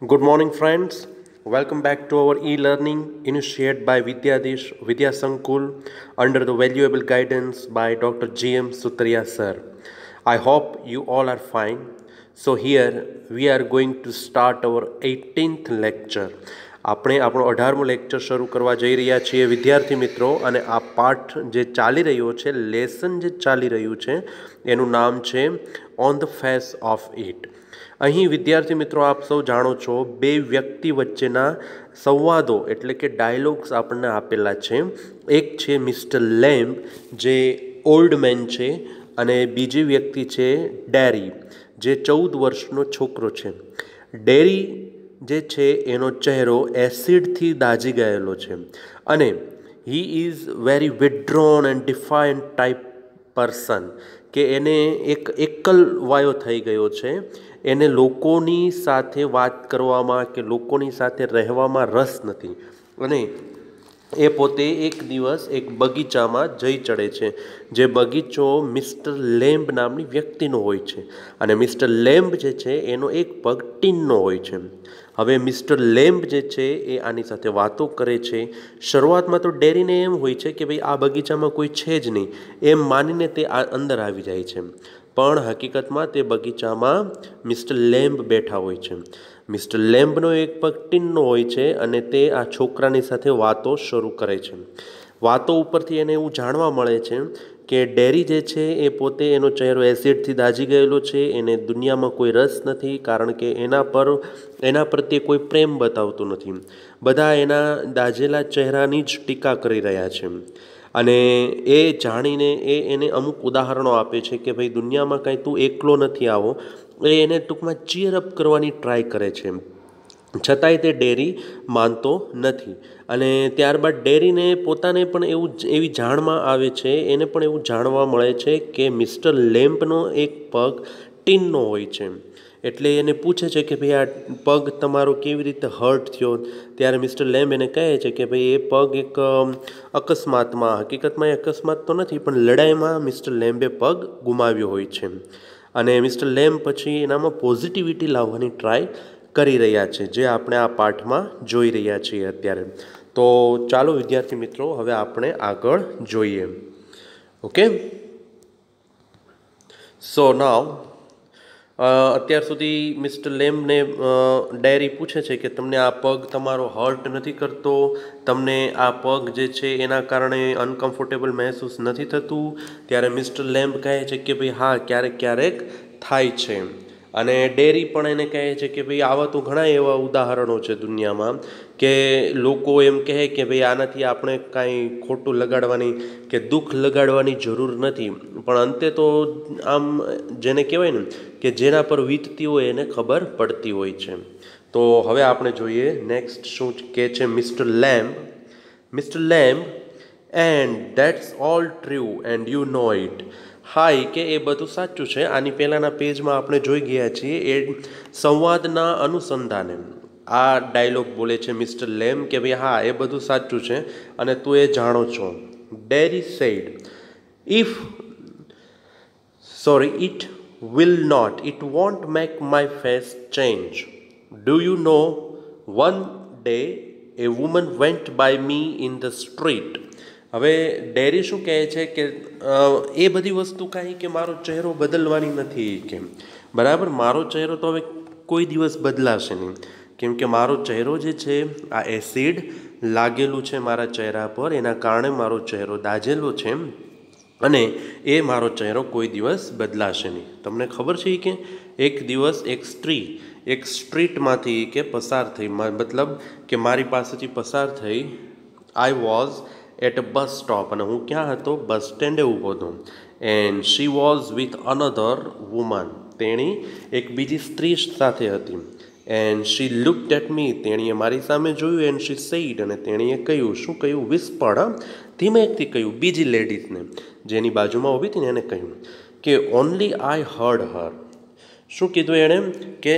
Good morning, friends. Welcome back to our e-learning initiated by Vidyadish Vidya Sankul under the valuable guidance by Dr. G.M. Sutria sir. I hope you all are fine. So here we are going to start our 18th lecture. આપણે આપણો 18મો lecture શરૂ કરવા જઈ રહ્યા છીએ વિદ્યાર્થી મિત્રો, અને આ પાઠ જે ચાલી રહ્યો છે, લેસન જે ચાલી રહ્યું છે એનું નામ છે on the face of it. અહીં વિદ્યાર્થી મિત્રો આપ સૌ જાણો છો, બે વ્યક્તિ વચ્ચેના સંવાદો એટલે કે ડાયલોગ્સ આપણને આપેલા છે. એક છે મિસ્ટર લેમ્બ જે ઓલ્ડ મેન છે, અને બીજી વ્યક્તિ છે ડેરી જે 14 વર્ષનો છોકરો છે. ડેરી જે છે એનો ચહેરો એસિડથી દાઝી ગયેલો છે, અને he is very withdrawn and defiant type person, કે એને એક એકલવાયો થઈ ગયો છે. એને લોકોની સાથે વાત કરવામાં કે લોકોની સાથે રહેવામાં રસ નથી, અને એ પોતે એક દિવસ એક બગીચામાં જઈ ચડે છે, જે બગીચો મિસ્ટર લેમ્બ નામની વ્યક્તિનો હોય છે, અને મિસ્ટર લેમ્બ જે છે એનો એક પગ ટીનનો હોય છે. હવે મિસ્ટર લેમ્બ જે છે એ આની સાથે વાતો કરે છે. શરૂઆતમાં તો ડેરીને એમ હોય છે કે ભાઈ આ બગીચામાં કોઈ છે જ નહીં, એમ માનીને તે અંદર આવી જાય છે, પણ હકીકતમાં તે બગીચામાં મિસ્ટર લેમ્બ બેઠા હોય છે. મિસ્ટર લેમ્બનો એક પગ ટીનનો હોય છે, અને તે આ છોકરાની સાથે વાતો શરૂ કરે છે. વાતો ઉપરથી એને એવું જાણવા મળે છે કે ડેરી જે છે એ પોતે એનો ચહેરો એસિડથી દાઝી ગયેલો છે, એને દુનિયામાં કોઈ રસ નથી, કારણ કે એના પ્રત્યે કોઈ પ્રેમ બતાવતું નથી. બધા એના દાઝેલા ચહેરાની જ ટીકા કરી રહ્યા છે. અને એ જાણીને એને અમુક ઉદાહરણો આપે છે કે ભાઈ દુનિયામાં કાંઈ તું એકલો નથી આવો. એ એને ટૂંકમાં ચીયરઅપ કરવાની ટ્રાય કરે છે, છતાંય તે ડેરી માનતો નથી. અને ત્યારબાદ ડેરીને પોતાને પણ એવી જાણમાં આવે છે, એને પણ એવું જાણવા મળે છે કે મિસ્ટર લેમ્પનો એક પગ ટીનનો હોય છે. એટલે એને પૂછે છે કે ભાઈ આ પગ તમારો કેવી રીતે હર્ટ થયો. ત્યારે મિસ્ટર લેમ્બ એને કહે છે કે ભાઈ એ પગ એક અકસ્માતમાં, હકીકતમાં એ અકસ્માત તો નથી પણ લડાઈમાં મિસ્ટર લેમ્બે પગ ગુમાવ્યો હોય છે. અને મિસ્ટર લેમ્બ પછી એનામાં પોઝિટિવિટી લાવવાની ટ્રાય કરી રહ્યા છે, જે આપણે આ પાઠમાં જોઈ રહ્યા છીએ અત્યારે. તો ચાલો વિદ્યાર્થી મિત્રો, હવે આપણે આગળ જોઈએ. ઓકે, સો નાવ અત્યાર સુધી મિસ્ટર લેમ્બને ડેરી પૂછે છે કે તમને આ પગ તમારો હર્ટ નથી કરતો, તમને આ પગ જે છે એના કારણે અનકમ્ફર્ટેબલ મહેસૂસ નથી થતું. ત્યારે મિસ્ટર લેમ્બ કહે છે કે ભાઈ હા, ક્યારેક ક્યારેક થાય છે. અને ડેરી પણ એને કહે છે કે ભાઈ આવા તો ઘણા એવા ઉદાહરણો છે દુનિયામાં કે લોકો એમ કહે કે ભાઈ આનાથી આપણે કાંઈ ખોટું લગાડવાની કે દુઃખ લગાડવાની જરૂર નથી, પણ અંતે તો આમ જેને કહેવાય ને કે જેના પર વીતતી હોય એને ખબર પડતી હોય છે. તો હવે આપણે જોઈએ નેક્સ્ટ શું કહે છે mister Lamb. Mister Lamb, and that's all true and you know it. હાય, કે એ બધું સાચું છે. આની પહેલાંના પેજમાં આપણે જોઈ ગયા છીએ એ સંવાદના અનુસંધાને આ ડાયલોગ બોલે છે મિસ્ટર લેમ્બ કે ભાઈ હા, એ બધું સાચું છે અને તું એ જાણો છો. Derry said, if it won't make my face change. Do you know, one day a woman went by me in the street. હવે ડેરી શું કહે છે કે એ બધી વસ્તુ કાંઈ કે મારો ચહેરો બદલવાની નથી, કેમ બરાબર મારો ચહેરો તો હવે કોઈ દિવસ બદલાશે નહીં, કેમ કે મારો ચહેરો જે છે આ એસિડ લાગેલું છે મારા ચહેરા પર, એના કારણે મારો ચહેરો દાઝેલો છે, અને એ મારો ચહેરો કોઈ દિવસ બદલાશે નહીં. તમને ખબર છે કે એક દિવસ એક સ્ત્રી એક સ્ટ્રીટમાંથી કે પસાર થઈ, મતલબ કે મારી પાસેથી પસાર થઈ. I was at a bus stop, અને હું ક્યાં હતો? બસ સ્ટેન્ડે ઊભો હતો. And she was with another woman, તેણી એક બીજી સ્ત્રી સાથે હતી. એન્ડ શી લુક્ડ એટ મી, તેણીએ મારી સામે જોયું. એન્ડ શી સેઇડ, અને તેણીએ કહ્યું, શું કહ્યું? વિસ્પર્ડ, ધીમેકથી કહ્યું બીજી લેડીઝને જેની બાજુમાં ઊભી હતી ને એને કહ્યું કે ઓનલી આઈ હર્ડ હર. શું કીધું એણે? કે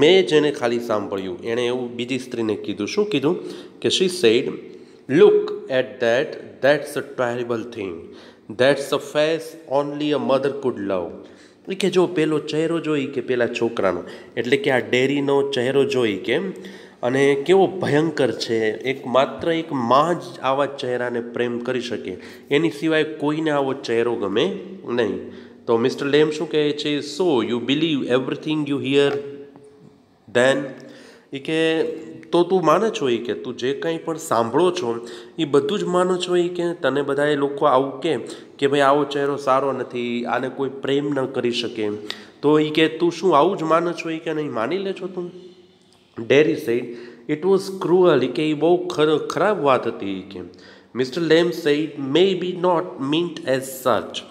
મેં જેને ખાલી સાંભળ્યું. એણે એવું બીજી સ્ત્રીને કીધું. શું કીધું? કે she said, look at that's a terrible thing, that's a face only a mother could love. એ કે જો પેલો ચહેરો જોઈ કે પેલા છોકરાનો, એટલે કે આ ડેરીનો ચહેરો જોઈ કે અને કેવો ભયંકર છે, માત્ર એક માં જ આવા ચહેરાને પ્રેમ કરી શકે, એની સિવાય કોઈને આવો ચહેરો ગમે નહીં. તો મિસ્ટર લેમ શું કહે છે? So you believe everything you hear then? એ કે તો તું માને છો એ કે તું જે કંઈ પણ સાંભળો છો એ બધું જ માનો છો એ કે તને બધા એ લોકો આવું કે ભાઈ આવો ચહેરો સારો નથી, આને કોઈ પ્રેમ ન કરી શકે, તો એ કે તું શું આવું જ માનો છો એ કે નહીં માની લે છો તું? Derry said it was cruel, એ કે એ બહુ ખરાબ વાત હતી એ કે. Mister Lamb said may be not meant as such,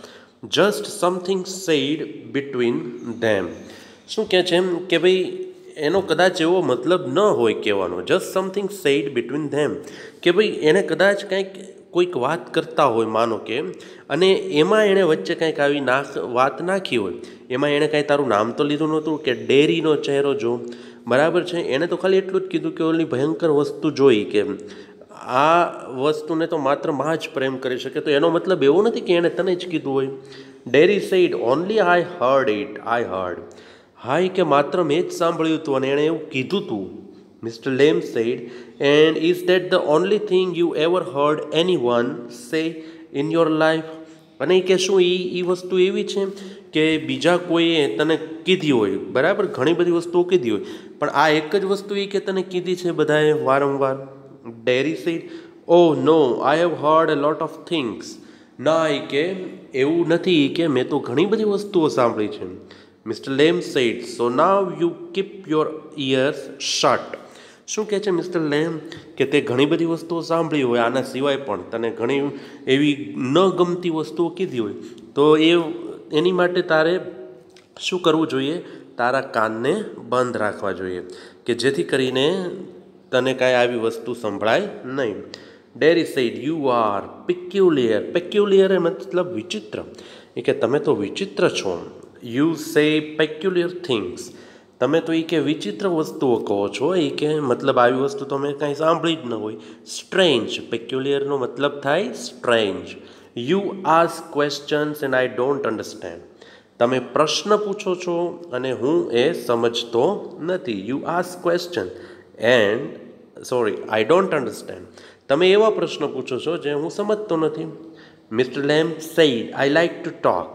just something said between them. શું કહે છે એમ કે ભાઈ એનો કદાચ એવો મતલબ ન હોય કહેવાનો, જસ્ટ સમથિંગ સેડ બિટવીન ધેમ, કે ભાઈ એને કદાચ કોઈક વાત કરતા હોય માનો કે, અને એમાં એણે વચ્ચે કંઈક આવી વાત નાખી હોય, એમાં એણે કાંઈ તારું નામ તો લીધું નહોતું કે ડેરીનો ચહેરો જો, બરાબર છે, એણે તો ખાલી એટલું જ કીધું કે ઓલી ભયંકર વસ્તુ જોઈ કે આ વસ્તુને તો માત્ર માં જ પ્રેમ કરી શકે, તો એનો મતલબ એવો નથી કે એણે તને જ કીધું હોય. Derry said only I heard it, I heard. હા કે માત્ર મેં જ સાંભળ્યું હતું અને એણે એવું કીધું હતું. Mister Lamb said and is that the only thing you ever heard anyone say in your life? અને કે શું એ વસ્તુ એવી છે કે બીજા કોઈએ તને કીધી હોય, બરાબર, ઘણી બધી વસ્તુઓ કીધી હોય, પણ આ એક જ વસ્તુ એ કે તને કીધી છે બધાએ વારંવાર? Derry said oh no I have heard a lot of things. ના એ કે એવું નથી કે મેં તો ઘણી બધી વસ્તુઓ સાંભળી છે. Mister Lamb said so now you keep your ears shut. શું કહે છે મિસ્ટર લેમ કે તે ઘણી બધી વસ્તુઓ સાંભળી હોય, આના સિવાય પણ તને ઘણી એવી ન ગમતી વસ્તુઓ કીધી હોય, તો એની માટે તારે શું કરવું જોઈએ? તારા કાનને બંધ રાખવા જોઈએ, કે જેથી કરીને તને કાંઈ આવી વસ્તુ સંભળાય નહીં. Derry said you are peculiar. Peculiar એ મતલબ વિચિત્ર, એ કે તમે તો વિચિત્ર છો. યુ સે પેક્યુલિયર થિંગ્સ, તમે તો એ કે વિચિત્ર વસ્તુઓ કહો છો, એ કે મતલબ આવી વસ્તુ તો મેં કાંઈ સાંભળી જ ન હોય. સ્ટ્રેન્જ, પેક્યુલિયરનો મતલબ થાય strange. You ask questions and I don't understand. તમે પ્રશ્ન પૂછો છો અને હું એ સમજતો નથી. You ask question and I don't understand. તમે એવા પ્રશ્ન પૂછો છો જે હું સમજતો નથી. Mister Lamb said I like to talk.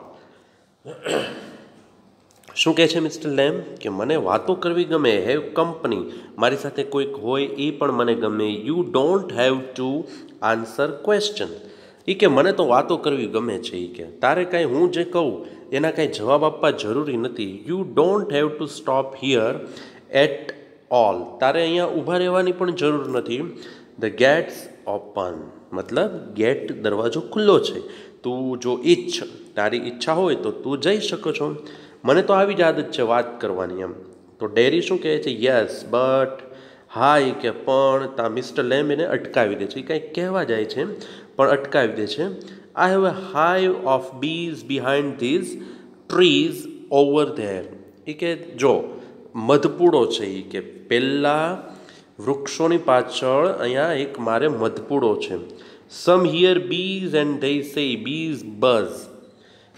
શું કહે છે મિસ્ટર લેમ કે મને વાતો કરવી ગમે, હેવ કંપની, મારી સાથે કોઈક હોય એ પણ મને ગમે. You don't have to answer question. એ કે મને તો વાતો કરવી ગમે છે, એ કે તારે કાંઈ હું જે કહું એના કાંઈ જવાબ આપવા જરૂરી નથી. You don't have to stop here at all. તારે અહીંયા ઊભા રહેવાની પણ જરૂર નથી. ધ ગેટ્સ ઓપન, મતલબ ગેટ દરવાજો ખુલ્લો છે, તું જો તારી ઈચ્છા હોય તો તું જઈ શકો છો. મને તો આવી જ આદત છે વાત કરવાની એમ. તો ડેરી શું કહે છે? યસ બટ, હા એ કે પણ, તા મિસ્ટર લેમ એને અટકાવી દે છે. એ કંઈક કહેવા જાય છે પણ અટકાવી દે છે. I have a hive of bees behind these trees over there. એ કે જો મધપૂડો છે, એ કે પહેલાં વૃક્ષોની પાછળ અહીંયા એક મારે મધપૂડો છે. Some hear bees and they say bees buzz.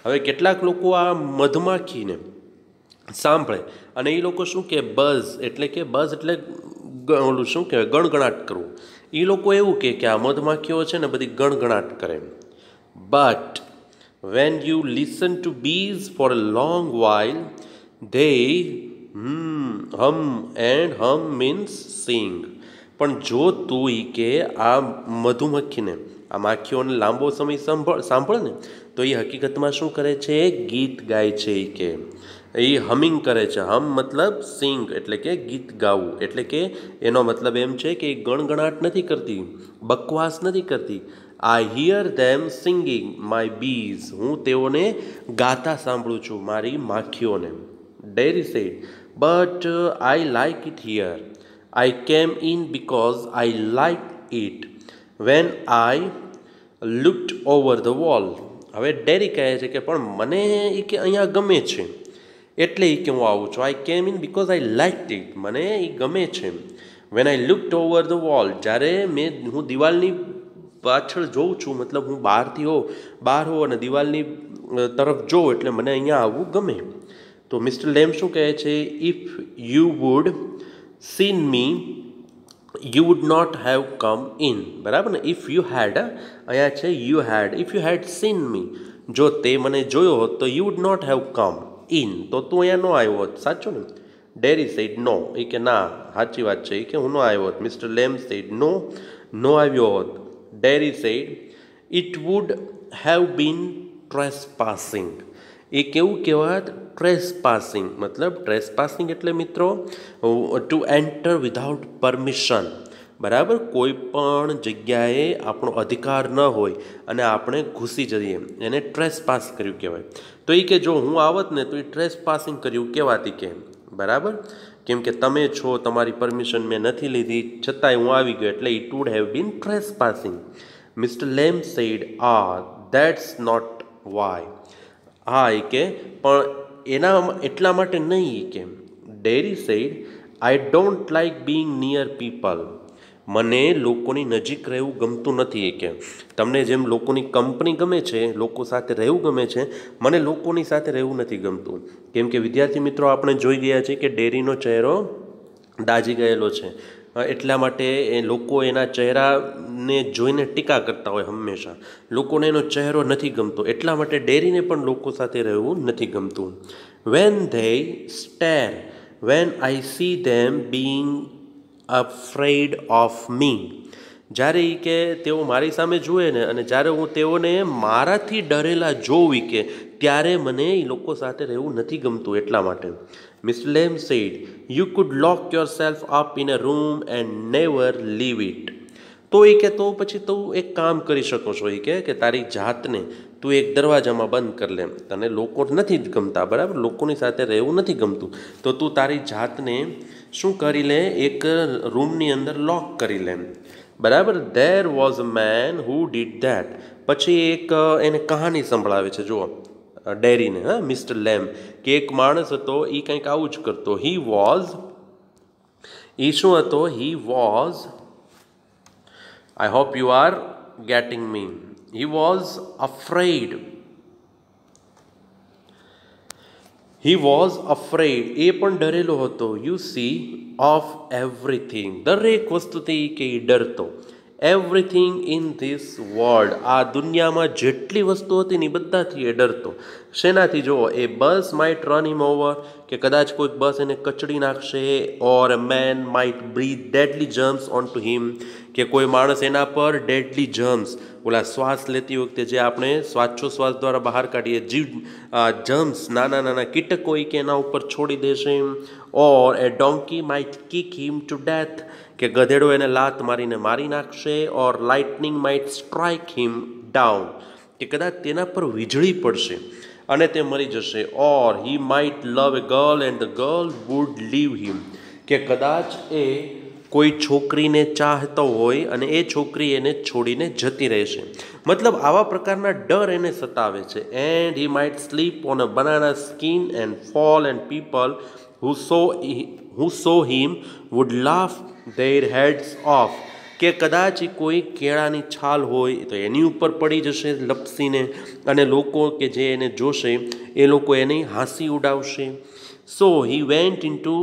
હવે કેટલાક લોકો આ મધમાખીને સાંભળે અને એ લોકો શું કહે? બઝ એટલે કે બઝ એટલે ઓલું શું કહેવાય? ગણગણાટ કરવું. એ લોકો એવું કે આ મધમાખીઓ છે ને બધી ગણગણાટ કરે. But when you listen to bees for a long while they hum and hum means sing. પણ જો તું એ કે આ મધુમક્ખીને, આ માખીઓને લાંબો સમય સાંભળે ને તો એ હકીકતમાં શું કરે છે? ગીત ગાય છે. એ કે એ હમિંગ કરે છે. હમ મતલબ સિંગ એટલે કે ગીત ગાવું, એટલે કે એનો મતલબ એમ છે કે એ ગણગણાટ નથી કરતી, બકવાસ નથી કરતી. I hear them singing my bees. હું તેઓને ગાતા સાંભળું છું, મારી માખીઓને. Derry said but I like it here. I came in because I like it when I looked over the wall. હવે ડેરી કહે છે કે પણ મને એ કે અહીંયા ગમે છે એટલે એ કે હું આવું છું. I came in because I like it. મને એ ગમે છે. When I looked over the wall, જ્યારે હું દિવાલની પાછળ જોઉં છું, મતલબ હું બહાર હો અને દિવાલની તરફ જોઉં એટલે મને અહીંયા આવવું ગમે. તો મિસ્ટર લેમ શું કહે છે? If you would seen me you would not have come in. બરાબર ને? ઇફ યુ હેડ, અહીંયા છે you had, if you had seen me, જો તે મને જોયો હોત તો you would not have come in, તો તું અહીંયા ન આવ્યો હોત. સાચું ને? ડેરી સેડ નો, એ કે ના, સાચી વાત છે, એ કે હું ન આવ્યો હોત. મિસ્ટર લેમ સેડ નો, નો આવ્યો હોત. Derry said it would have been trespassing. એ કેવું કહેવાત? ટ્રેસપાસિંગ. મતલબ ટ્રેસપાસિંગ એટલે મિત્રો ટુ એન્ટર વિધાઉટ પરમિશન. બરાબર? કોઈ પણ જગ્યાએ આપણો અધિકાર ન હોય અને આપણે ઘૂસી જઈએ, એને ટ્રેસપાસ કર્યું કહેવાય. તો એ કે જો હું આવત ને તો એ ટ્રેસપાસિંગ કર્યું કહેવાતી કે. બરાબર? કેમ કે તમે છો, તમારી પરમિશન મેં નથી લીધી, છતાંય હું આવી ગયો, એટલે it would have been trespassing. Mister Lamb said that's not why. હા, એ કે પણ એના એટલા માટે નહીં કે. Derry said I don't like being near people. મને લોકોની નજીક રહેવું ગમતું નથી. એ કે તમને જેમ લોકોની કંપની ગમે છે, લોકો સાથે રહેવું ગમે છે, મને લોકોની સાથે રહેવું નથી ગમતું. કેમ કે વિદ્યાર્થી મિત્રો, આપણે જોઈ ગયા છે કે ડેરીનો ચહેરો દાઝી ગયેલો છે. એટલા માટે એ લોકો એના ચહેરાને જોઈને ટીકા કરતા હોય હંમેશા. લોકોને એનો ચહેરો નથી ગમતો, એટલા માટે ડેરીને પણ લોકો સાથે રહેવું નથી ગમતું. When they stare, when I C them being afraid of me. જ્યારે એ કે તેઓ મારી સામે જુએ ને, અને જ્યારે હું તેઓને મારાથી ડરેલા જોઉં કે, ત્યારે મને એ લોકો સાથે રહેવું નથી ગમતું. એટલા માટે mister Lamb said you could lock yourself up in a room and never leave it. તો એ કે તો પછી તું એક કામ કરી શકો છો. એ કે તારી જાતને તું એક દરવાજામાં બંધ કરી લે. તને લોકો નથી જ ગમતા, બરાબર? લોકોની સાથે રહેવું નથી ગમતું, તો તું તારી જાતને શું કરી લે? એક રૂમની અંદર લોક કરી લે. બરાબર? There was a main who did that. પછી એક એને કહાની સંભળાવે છે, જુઓ, ડેરીને, હા, મિસ્ટર લેમ, કે એક માણસ હતો, એ કંઈક આવું જ કરતો. એ શું હતો? He was, I hope you are getting me, he was afraid. He was afraid, એ પણ ડરેલો હતો. યુ સી, ઓફ એવરીથિંગ, દરેક વસ્તુથી કે એ ડરતો. એવરીથિંગ ઇન ધીસ વર્લ્ડ, આ દુનિયામાં જેટલી વસ્તુ હતી ને બધાથી એ ડરતો. શેનાથી? જુઓ, a bus might run him over, કે કદાચ કોઈક બસ એને કચડી નાખશે. Or a man might breathe deadly germs on to him, કે કોઈ માણસ એના પર ડેડલી જર્મ્સ, ઓલા શ્વાસ લેતી વખતે જે આપણે શ્વાસોશ્વાસ દ્વારા બહાર કાઢીએ, જર્મ્સ, નાના નાના કીટકો કે એના ઉપર છોડી દેશે. Or a donkey might kick him to death, કે ગધેડો એને લાત મારીને મારી નાખશે. Or lightning might strike him down, કે કદાચ તેના પર વીજળી પડશે અને તે મરી જશે. Or he might love a girl and the girl would leave him, કે કદાચ એ કોઈ છોકરીને ચાહતો હોય અને એ છોકરી એને છોડીને જતી રહેશે. મતલબ આવા પ્રકારના ડર એને સતાવે છે. And he might slip on a banana skin and fall and people who saw him would laugh their heads off, કે કદાચ કોઈ કેળાની છાલ હોય તો એની ઉપર પડી જશે લપસીને, અને લોકો કે જે એને જોશે એ લોકો એની હાંસી ઉડાવશે. So he went into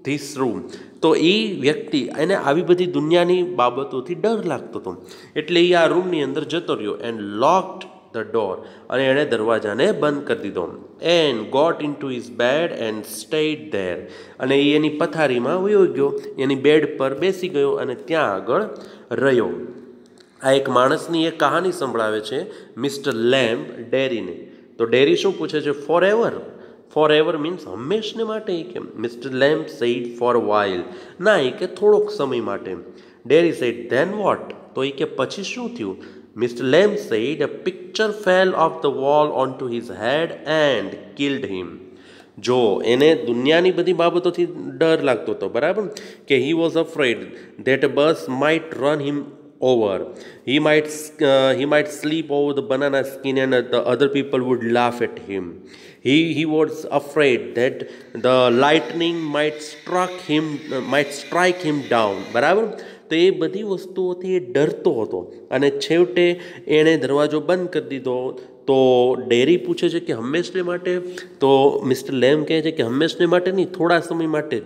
this room, તો એ વ્યક્તિ એને આવી બધી દુનિયાની બાબતોથી ડર લાગતો હતો, એટલે એ આ રૂમની અંદર જતો રહ્યો. એન્ડ લોકડ ધ ડોર, અને એણે દરવાજાને બંધ કરી દીધો. And got into his bed and stayed there, અને એ એની પથારીમાં વયો ગયો, એની બેડ પર બેસી ગયો અને ત્યાં આગળ રહ્યો. આ એક માણસની એક કહાની સંભળાવે છે મિસ્ટર લેમ્બ ડેરીને. તો ડેરી શું પૂછે છે? Forever. Forever means હંમેશને માટે. એ કે mister Lamb said for while, ના, એ કે થોડોક સમય માટે. ડેરી સેડ ધેન વોટ, તો એ કે પછી શું થયું? Mister Lamb said a picture fell off the wall on to his head and killed him. જો એને દુનિયાની બધી બાબતોથી ડર લાગતો હતો, બરાબર, કે હી was afraid that a bus might run him over. He might sleep over the banana skin and the other people would laugh at him. He was afraid that the lightning might strike him down. બરાબર? તો એ બધી વસ્તુઓથી એ ડરતો હતો અને છેવટે એણે દરવાજો બંધ કરી દીધો. તો ડેરી પૂછે છે કે હંમેશને માટે, તો મિસ્ટર લેમ કહે છે કે હંમેશને માટે નહીં, થોડા સમય માટે,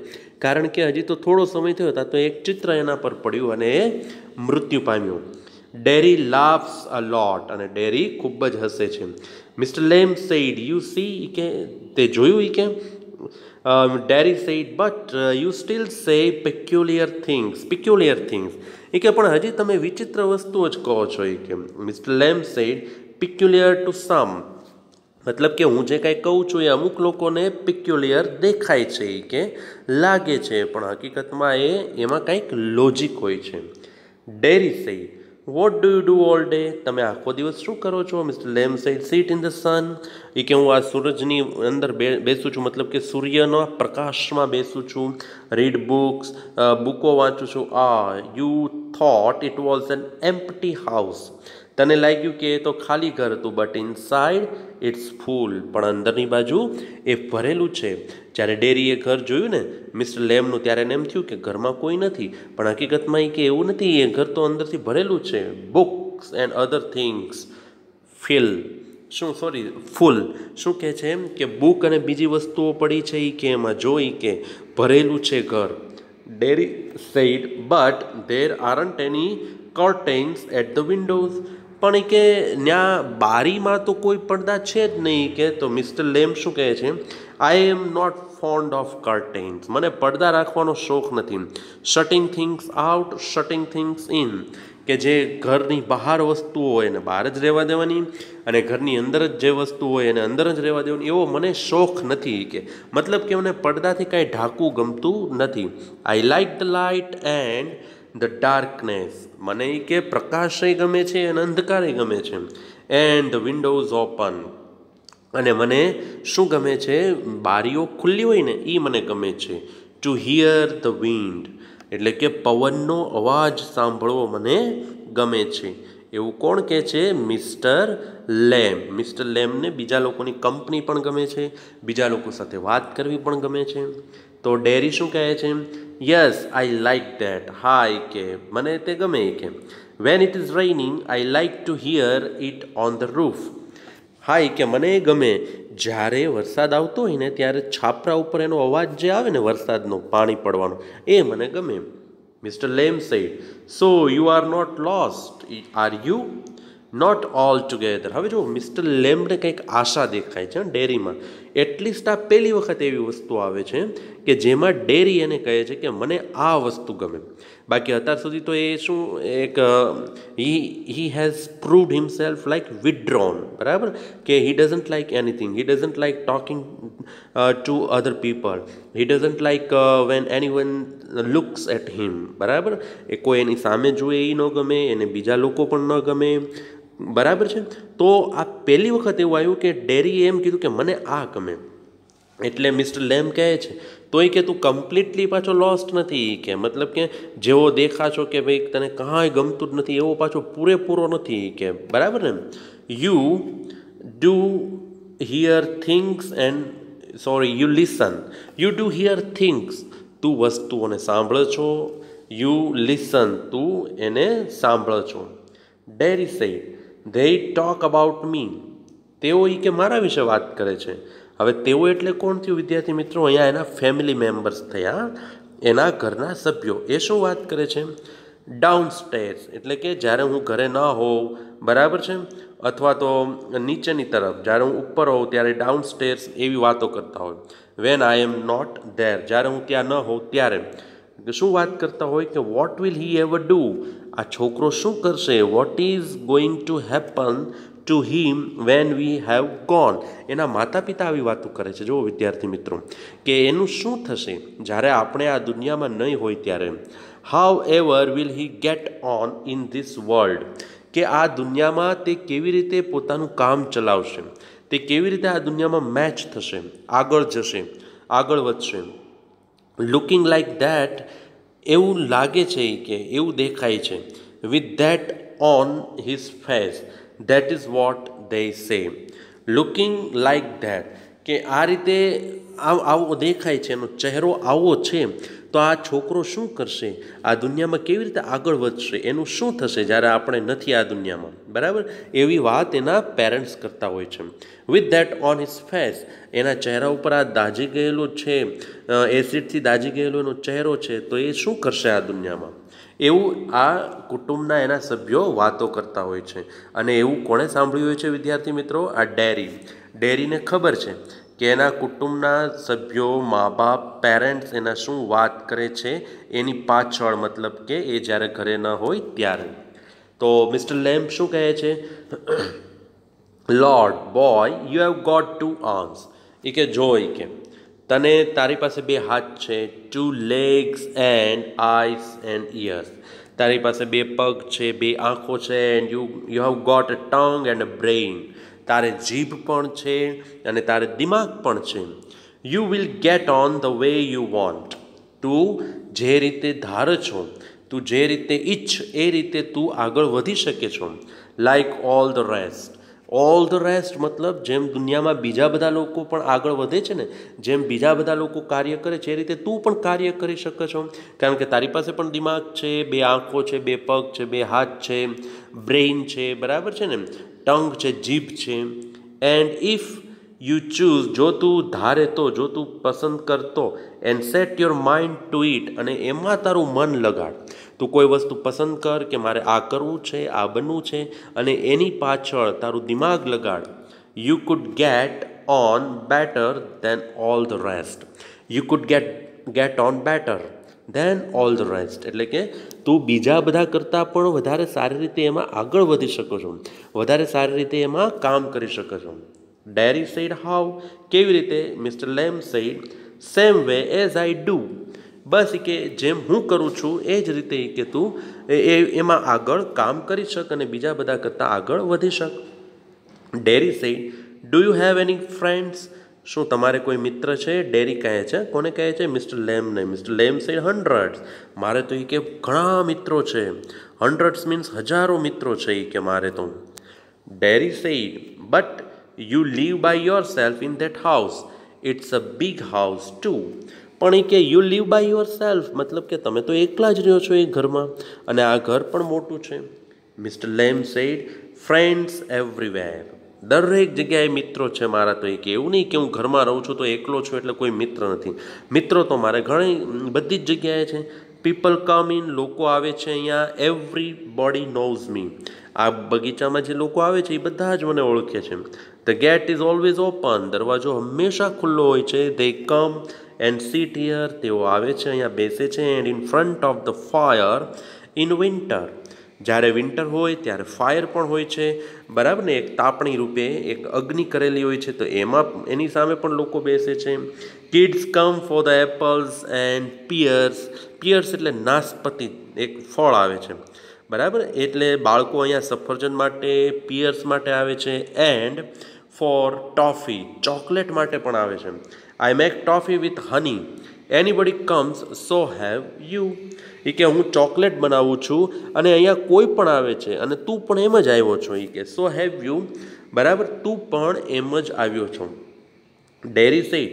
કારણ કે હજી તો થોડો સમય થયો હતો તો એક ચિત્ર એના પર પડ્યું અને એ મૃત્યુ પામ્યું. ડેરી લાવ્સ અ લોટ, અને ડેરી ખૂબ જ હસે છે. Mister Lamb said, you see, કે તે જોયું કે Derry said, but you still say peculiar things. એ કે પણ હજી તમે વિચિત્ર વસ્તુઓ જ કહો છો. એ કે mister Lamb said peculiar to some, મતલબ કે હું જે કાંઈ કહું છું એ અમુક લોકોને પિક્યુલિયર દેખાય છે કે લાગે છે, પણ હકીકતમાં એમાં કંઈક લોજિક હોય છે. Derry said, what do you do all day, તમે આખો દિવસ શું કરો છો? Mister Lamb said sit in the sun, એ કે હું આ સૂરજની અંદર બેસું છું, મતલબ કે સૂર્યના પ્રકાશમાં બેસું છું. રીડ બુક્સ, બુકો વાંચું છું. You thought it was an empty house, તને લાગ્યું કે એ તો ખાલી ઘર હતું, બટ ઇનસાઇડ ઇટ્સ ફૂલ, પણ અંદરની બાજુ એ ભરેલું છે. જ્યારે ડેરીએ ઘર જોયું ને મિસ્ટર લેમનું, ત્યારે એને એમ થયું કે ઘરમાં કોઈ નથી, પણ હકીકતમાં એ કે એવું નથી, એ ઘર તો અંદરથી ભરેલું છે. Books and other things fill, full, શું કહે છે એમ કે બુક અને બીજી વસ્તુઓ પડી છે એ કે એમાં જોઈ કે ભરેલું છે ઘર. Derry said, but there aren't any curtains at the windows, પણ એ કે ત્યાં બારીમાં તો કોઈ પડદા છે જ નહીં. કે તો મિસ્ટર લેમ શું કહે છે, I am not fond of curtains, મને પડદા રાખવાનો શોખ નથી. Shutting things out, shutting things in, કે જે ઘરની બહાર વસ્તુઓ હોય એને બહાર જ રહેવા દેવાની, અને ઘરની અંદર જ જે વસ્તુ હોય એને અંદર જ રહેવા દેવાની, એવો મને શોખ નથી. કે મતલબ કે મને પડદાથી કાંઈ ઢાંકવું ગમતું નથી. I like the light and the darkness, મને એ કે પ્રકાશય ગમે છે અને અંધકારે ગમે છે. એન્ડ ધ વિન્ડોઝ ઓપન, અને મને શું ગમે છે, બારીઓ ખુલ્લી હોય ને એ મને ગમે છે. ટુ હિયર ધ વિન્ડ, એટલે કે પવનનો અવાજ સાંભળવો મને ગમે છે. એવું કોણ કહે છે? મિસ્ટર લેમ. મિસ્ટર લેમને બીજા લોકોની કંપની પણ ગમે છે, બીજા લોકો સાથે વાત કરવી પણ ગમે છે. તો ડેરી શું કહે છે? યસ આઈ લાઇક ધેટ, હા એ કે મને તે ગમે. કે when it is રેઇનિંગ I like to here it on the roof, હા એ કે મને એ ગમે જ્યારે વરસાદ આવતો હોય ને ત્યારે છાપરા ઉપર એનો અવાજ જે આવે ને વરસાદનો, પાણી પડવાનો, એ મને ગમે. Mister Lamb said, so you are not lost, are you? Not all together. હવે જો મિસ્ટર લેમને કંઈક આશા દેખાય છે ડેરીમાં. એટલીસ્ટ આ પહેલી વખત એવી વસ્તુ આવે છે કે જેમાં ડેરી એને કહે છે કે મને આ વસ્તુ ગમે. બાકી અત્યાર સુધી તો એ શું એક he has proved himself like withdrawn, બરાબર, કે he doesn't like anything, he doesn't like talking to other people, he doesn't like when anyone looks at him, બરાબર, એ કોઈ એની સામે જુએ એ ન ગમે, એને બીજા લોકો પણ ન ગમે, બરાબર છે. તો આ પહેલી વખત એવું આવ્યું કે ડેરીએ એમ કીધું કે મને આ ગમે. એટલે મિસ્ટર લેમ કહે છે તોય કે તું કમ્પ્લીટલી પાછો લોસ્ટ નથી, કે મતલબ કે જેવો દેખાશો કે ભાઈ તને કાંઈ ગમતું જ નથી એવો પાછો પૂરેપૂરો નથી, કે બરાબર ને. You do here things you listen, you do here things, તું વસ્તુઓને સાંભળો છો. યુ લિસન, તું એને સાંભળો છો. Derry said, they talk about me, તેઓ એ કે મારા વિશે વાત કરે છે. હવે તેઓ એટલે કોણ થયું વિદ્યાર્થી મિત્રો? અહીંયા એના ફેમિલી મેમ્બર્સ થયા, એના ઘરના સભ્યો. એ શું વાત કરે છે? ડાઉનસ્ટેર્સ, એટલે કે જ્યારે હું ઘરે ન હોઉં, બરાબર છે, અથવા તો નીચેની તરફ જ્યારે હું ઉપર હોઉં ત્યારે ડાઉનસ્ટેર્સ એવી વાતો કરતા હોય. When I am not there, જ્યારે હું ત્યાં ન હોઉં ત્યારે શું વાત કરતા હોય કે what will he ever do, આ છોકરો શું કરશે? What is going to happen to him when we have gone. એના માતા પિતા આવી વાતો કરે છે. જો વિદ્યાર્થી મિત્રો, કે એનું શું થશે જ્યારે આપણે આ દુનિયામાં નહીં હોય ત્યારે. How ever will he gate on in this world, કે આ દુનિયામાં તે કેવી રીતે પોતાનું કામ ચલાવશે, તે કેવી રીતે આ દુનિયામાં મેચ થશે, આગળ જશે, આગળ વધશે. લુકિંગ લાઈક ધેટ, એવું લાગે છે કે એવું દેખાય છે. With that on his face, that is what they say. Looking like that, કે આ રીતે આવો દેખાય છે, એનો ચહેરો આવો છે, તો આ છોકરો શું કરશે, આ દુનિયામાં કેવી રીતે આગળ વધશે, એનું શું થશે જ્યારે આપણે નથી આ દુનિયામાં, બરાબર? એવી વાત એના પેરેન્ટ્સ કરતા હોય છે. With that on his face, એના ચહેરા ઉપર આ દાઝી ગયેલો છે, એસિડથી દાઝી ગયેલો એનો ચહેરો છે, તો એ શું કરશે આ દુનિયામાં, એવું આ કુટુંબના એના સભ્યો વાતો કરતા હોય છે. અને એવું કોણે સાંભળ્યું હોય છે વિદ્યાર્થી મિત્રો? આ ડેરીને ખબર છે કે એના કુટુંબના સભ્યો, મા બાપ, પેરેન્ટ્સ એના શું વાત કરે છે એની પાછળ, મતલબ કે એ જ્યારે ઘરે ન હોય ત્યારે. તો મિસ્ટર લેમ્બ શું કહે છે? Lord boy, you have got 2 arms. એ કે જો, એ કે તને, તારી પાસે 2 હાથ છે, 2 legs and eyes and ears. તારી પાસે 2 પગ છે, 2 આંખો છે, and you have got a tongue and a brain. તારે જીભ પણ છે અને તારે દિમાગ પણ છે. You will get on the way you want. તું જે રીતે ધારે છો, તું જે રીતે ઈચ્છ એ રીતે તું આગળ વધી શકે છો. Like all the rest. All the rest મતલબ જેમ દુનિયામાં બીજા બધા લોકો પણ આગળ વધે છે ને, જેમ બીજા બધા લોકો કાર્ય કરે છે, એ રીતે તું પણ કાર્ય કરી શકે છો. કારણ કે તારી પાસે પણ દિમાગ છે, 2 આંખો છે, 2 પગ છે, 2 હાથ છે, બ્રેઇન છે, બરાબર છે ને, ટંગ છે, જીભ છે. એન્ડ ઇફ યુ ચૂઝ, જો તું ધારે તો, જો તું પસંદ કરતો, and set your mind to it, અને એમાં તારું મન લગાડ. તું કોઈ વસ્તુ પસંદ કર કે મારે આ કરવું છે, આ બનવું છે, અને એની પાછળ તારું દિમાગ લગાડ. You could get on better than all the rest. You could get on better than all the rest. એટલે કે તું બીજા બધા કરતાં પણ વધારે સારી રીતે એમાં આગળ વધી શકો છો, વધારે સારી રીતે એમાં કામ કરી શકો છો. ડેરી સેડ હાઉ, કેવી રીતે? Mister Lamb said same way as I do. બસ એ કે જેમ હું કરું છું એ જ રીતે કે તું એમાં આગળ કામ કરી શક અને બીજા બધા કરતાં આગળ વધી શક. Derry said do you have any friends. શું તમારે કોઈ મિત્ર છે? ડેરી કહે છે. કોને કહે છે? મિસ્ટર લેમ્બને. Mister Lamb said hundreds. મારે તો એ કે ઘણા મિત્રો છે. હન્ડ્રેડ્સ મીન્સ હજારો મિત્રો છે એ કે મારે તો. Derry said but you live by yourself in that house. It's a big house too. પણ એ કે you live by yourself મતલબ કે તમે તો એકલા જ રહ્યો છો એ ઘરમાં, અને આ ઘર પણ મોટું છે. Mister Lamb said friends everywhere. દરેક જગ્યાએ મિત્રો છે મારા તો. એ કે એવું નહીં કે હું ઘરમાં રહું છું તો એકલો છું એટલે કોઈ મિત્ર નથી. મિત્રો તો મારે ઘણી બધી જ જગ્યાએ છે. પીપલ કમ ઇન, લોકો આવે છે અહીંયા. એવરી બોડી નોઝ મી. આ બગીચામાં જે લોકો આવે છે એ બધા જ મને ઓળખે છે. The gate is always open. દરવાજો હંમેશા ખુલ્લો હોય છે. They come and sit here. તેઓ આવે છે, અહીંયા બેસે છે. And in front of the fire in winter. જ્યારે વિન્ટર હોય ત્યારે ફાયર પણ હોય છે, બરાબર ને, એક તાપણી રૂપે એક અગ્નિ કરેલી હોય છે, તો એમાં એની સામે પણ લોકો બેસે છે. Kids come for the apples and pears. Pears એટલે નાશપતિ, એક ફળ આવે છે, બરાબર. એટલે બાળકો અહીંયા સફરજન માટે, પિયર્સ માટે આવે છે. એન્ડ ફોર ટોફી, ચોકલેટ માટે પણ આવે છે. I make toffee with honey. Anybody comes so have you. એ કે હું ચોકલેટ બનાવું છું અને અહીંયા કોઈ પણ આવે છે અને તું પણ એમ જ આવ્યો છો. એ કે સો હેવ યુ, બરાબર, તું પણ એમ જ આવ્યો છો. Derry said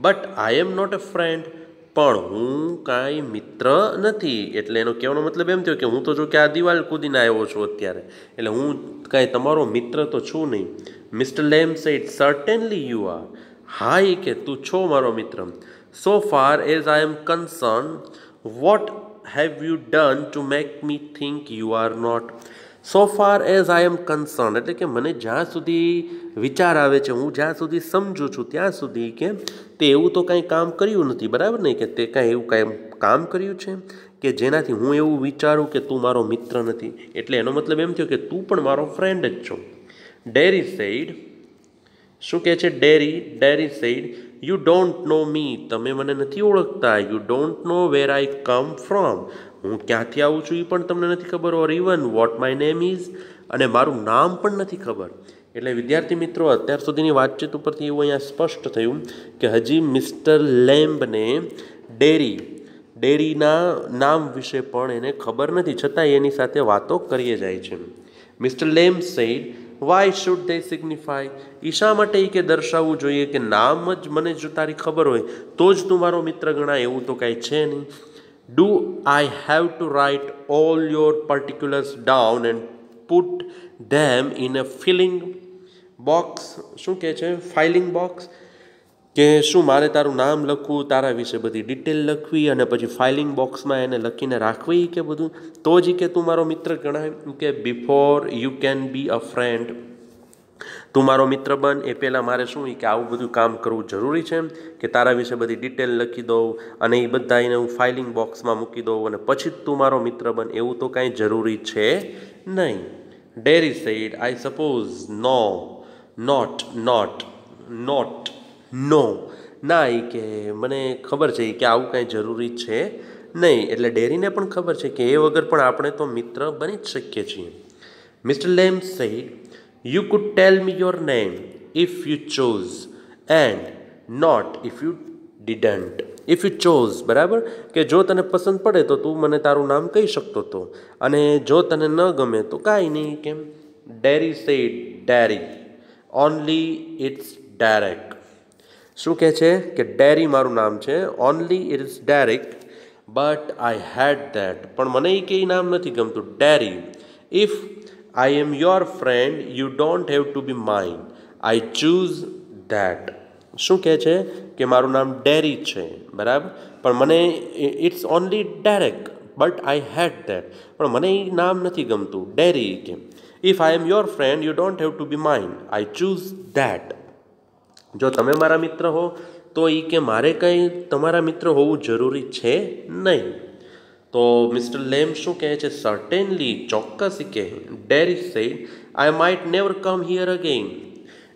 but I am not a friend. પણ હું કાંઈ મિત્ર નથી. એટલે એનો કહેવાનો મતલબ એમ થયો કે હું તો જો કે આ દિવાલ કૂદીને આવ્યો છું અત્યારે, એટલે હું કાંઈ તમારો મિત્ર તો છું નહીં. Mister Lamb said certainly you are. હા, એ કે તું છો મારો મિત્ર. So far as I am concern, what have you done to make me think you are not. So far as I am concern એટલે કે મને જ્યાં સુધી વિચાર આવે છે, હું જ્યાં સુધી સમજું છું ત્યાં સુધી કે તે એવું તો કાંઈ કામ કર્યું નથી, બરાબર નહીં, કે તે કાંઈ એવું કાંઈ કામ કર્યું છે કે જેનાથી હું એવું વિચારું કે તું મારો મિત્ર નથી. એટલે એનો મતલબ એમ થયો કે તું પણ મારો ફ્રેન્ડ જ છો. ડેરી સેડ, શું કહે છે Derry said you don't know me. તમે મને નથી ઓળખતા. You don't know where I come from. હું ક્યાંથી આવું છું એ પણ તમને નથી ખબર. Or even what my name is. અને મારું નામ પણ નથી ખબર. એટલે વિદ્યાર્થી મિત્રો, અત્યાર સુધીની વાતચીત ઉપરથી એવું અહીંયા સ્પષ્ટ થયું કે હજી મિસ્ટર લેમ્બને ડેરીના નામ વિશે પણ એને ખબર નથી, છતાં એની સાથે વાતો કરીએ જાય છે. Mister Lamb said why should they signify, એ શા માટે કે દર્શાવવું જોઈએ કે નામ જ મને જો તારી ખબર હોય તો જ તું મારો મિત્ર ગણાય, એવું તો કાંઈ છે નહીં. Do I have to write all your particulars down and put them in a filling box? શું કહે છે? Filing box. કે શું મારે તારું નામ લખવું, તારા વિશે બધી ડિટેલ લખવી અને પછી ફાઇલિંગ બોક્સમાં એને લખીને રાખવી કે બધું, તો જ કે તું મારો મિત્ર ગણાય? કે before you can be a friend, તું મારો મિત્ર બન એ પહેલાં મારે શું કે આવું બધું કામ કરવું જરૂરી છે કે તારા વિશે બધી ડિટેલ લખી દઉં અને એ બધા એને હું ફાઇલિંગ બોક્સમાં મૂકી દઉં અને પછી જ તું મારો મિત્ર બન, એવું તો કાંઈ જરૂરી છે નહીં. Derry said I suppose no not no ના, એ કે મને ખબર છે કે આવું કાંઈ જરૂરી છે નહીં. એટલે ડેરીને પણ ખબર છે કે એ વગર પણ આપણે તો મિત્ર બની જ શકીએ છીએ. Mister Lamb said you could tell me your name if you chose and not if you didn't. If you chose, બરાબર, કે જો તને પસંદ પડે તો તું મને તારું નામ કહી શકતો હતો અને જો તને ન ગમે તો કાંઈ નહીં. કેમ? Derry said Derry only it's Derek. શું કહે છે કે ડેરી મારું નામ છે, only it's Derek but I had that, પણ મને એ કંઈ નામ નથી ગમતું. Derry if I am your friend you don't have to be mine, I choose that. શું કહે છે કે મારું નામ ડેરી છે, બરાબર, પણ મને it's only Derek but I had that, પણ મને એ નામ નથી ગમતું ડેરી. કે if I am your friend you don't have to be mine, I choose that. જો તમે મારા મિત્ર હો તો એ કે મારે કંઈ તમારા મિત્ર હોવું જરૂરી છે નહીં. તો મિસ્ટર લેમ શું કહે છે? સર્ટેનલી, ચોક્કસ. કે Derry said I might never come here again.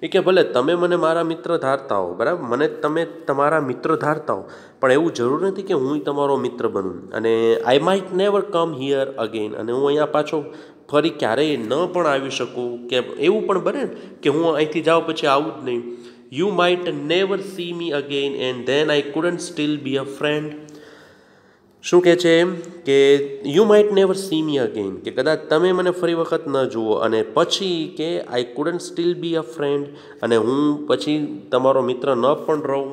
એ કે ભલે તમે મને મારા મિત્ર ધારતા હો, બરાબર, મને તમે તમારા મિત્ર ધારતા હો, પણ એવું જરૂર નથી કે હું તમારો મિત્ર બનું. અને I might never come here again, અને હું અહીંયા પાછો ફરી ક્યારેય ન પણ આવી શકું, કે એવું પણ બને કે હું અહીંથી જાઉં પછી આવું જ નહીં. You might never see me again and then I couldn't still be a friend. શું કહે છે કે you might never see me again, કે કદાચ તમે મને ફરી વખત ન જુઓ અને પછી કે I couldn't still be a friend, અને હું પછી તમારો મિત્ર ન પણ રહું.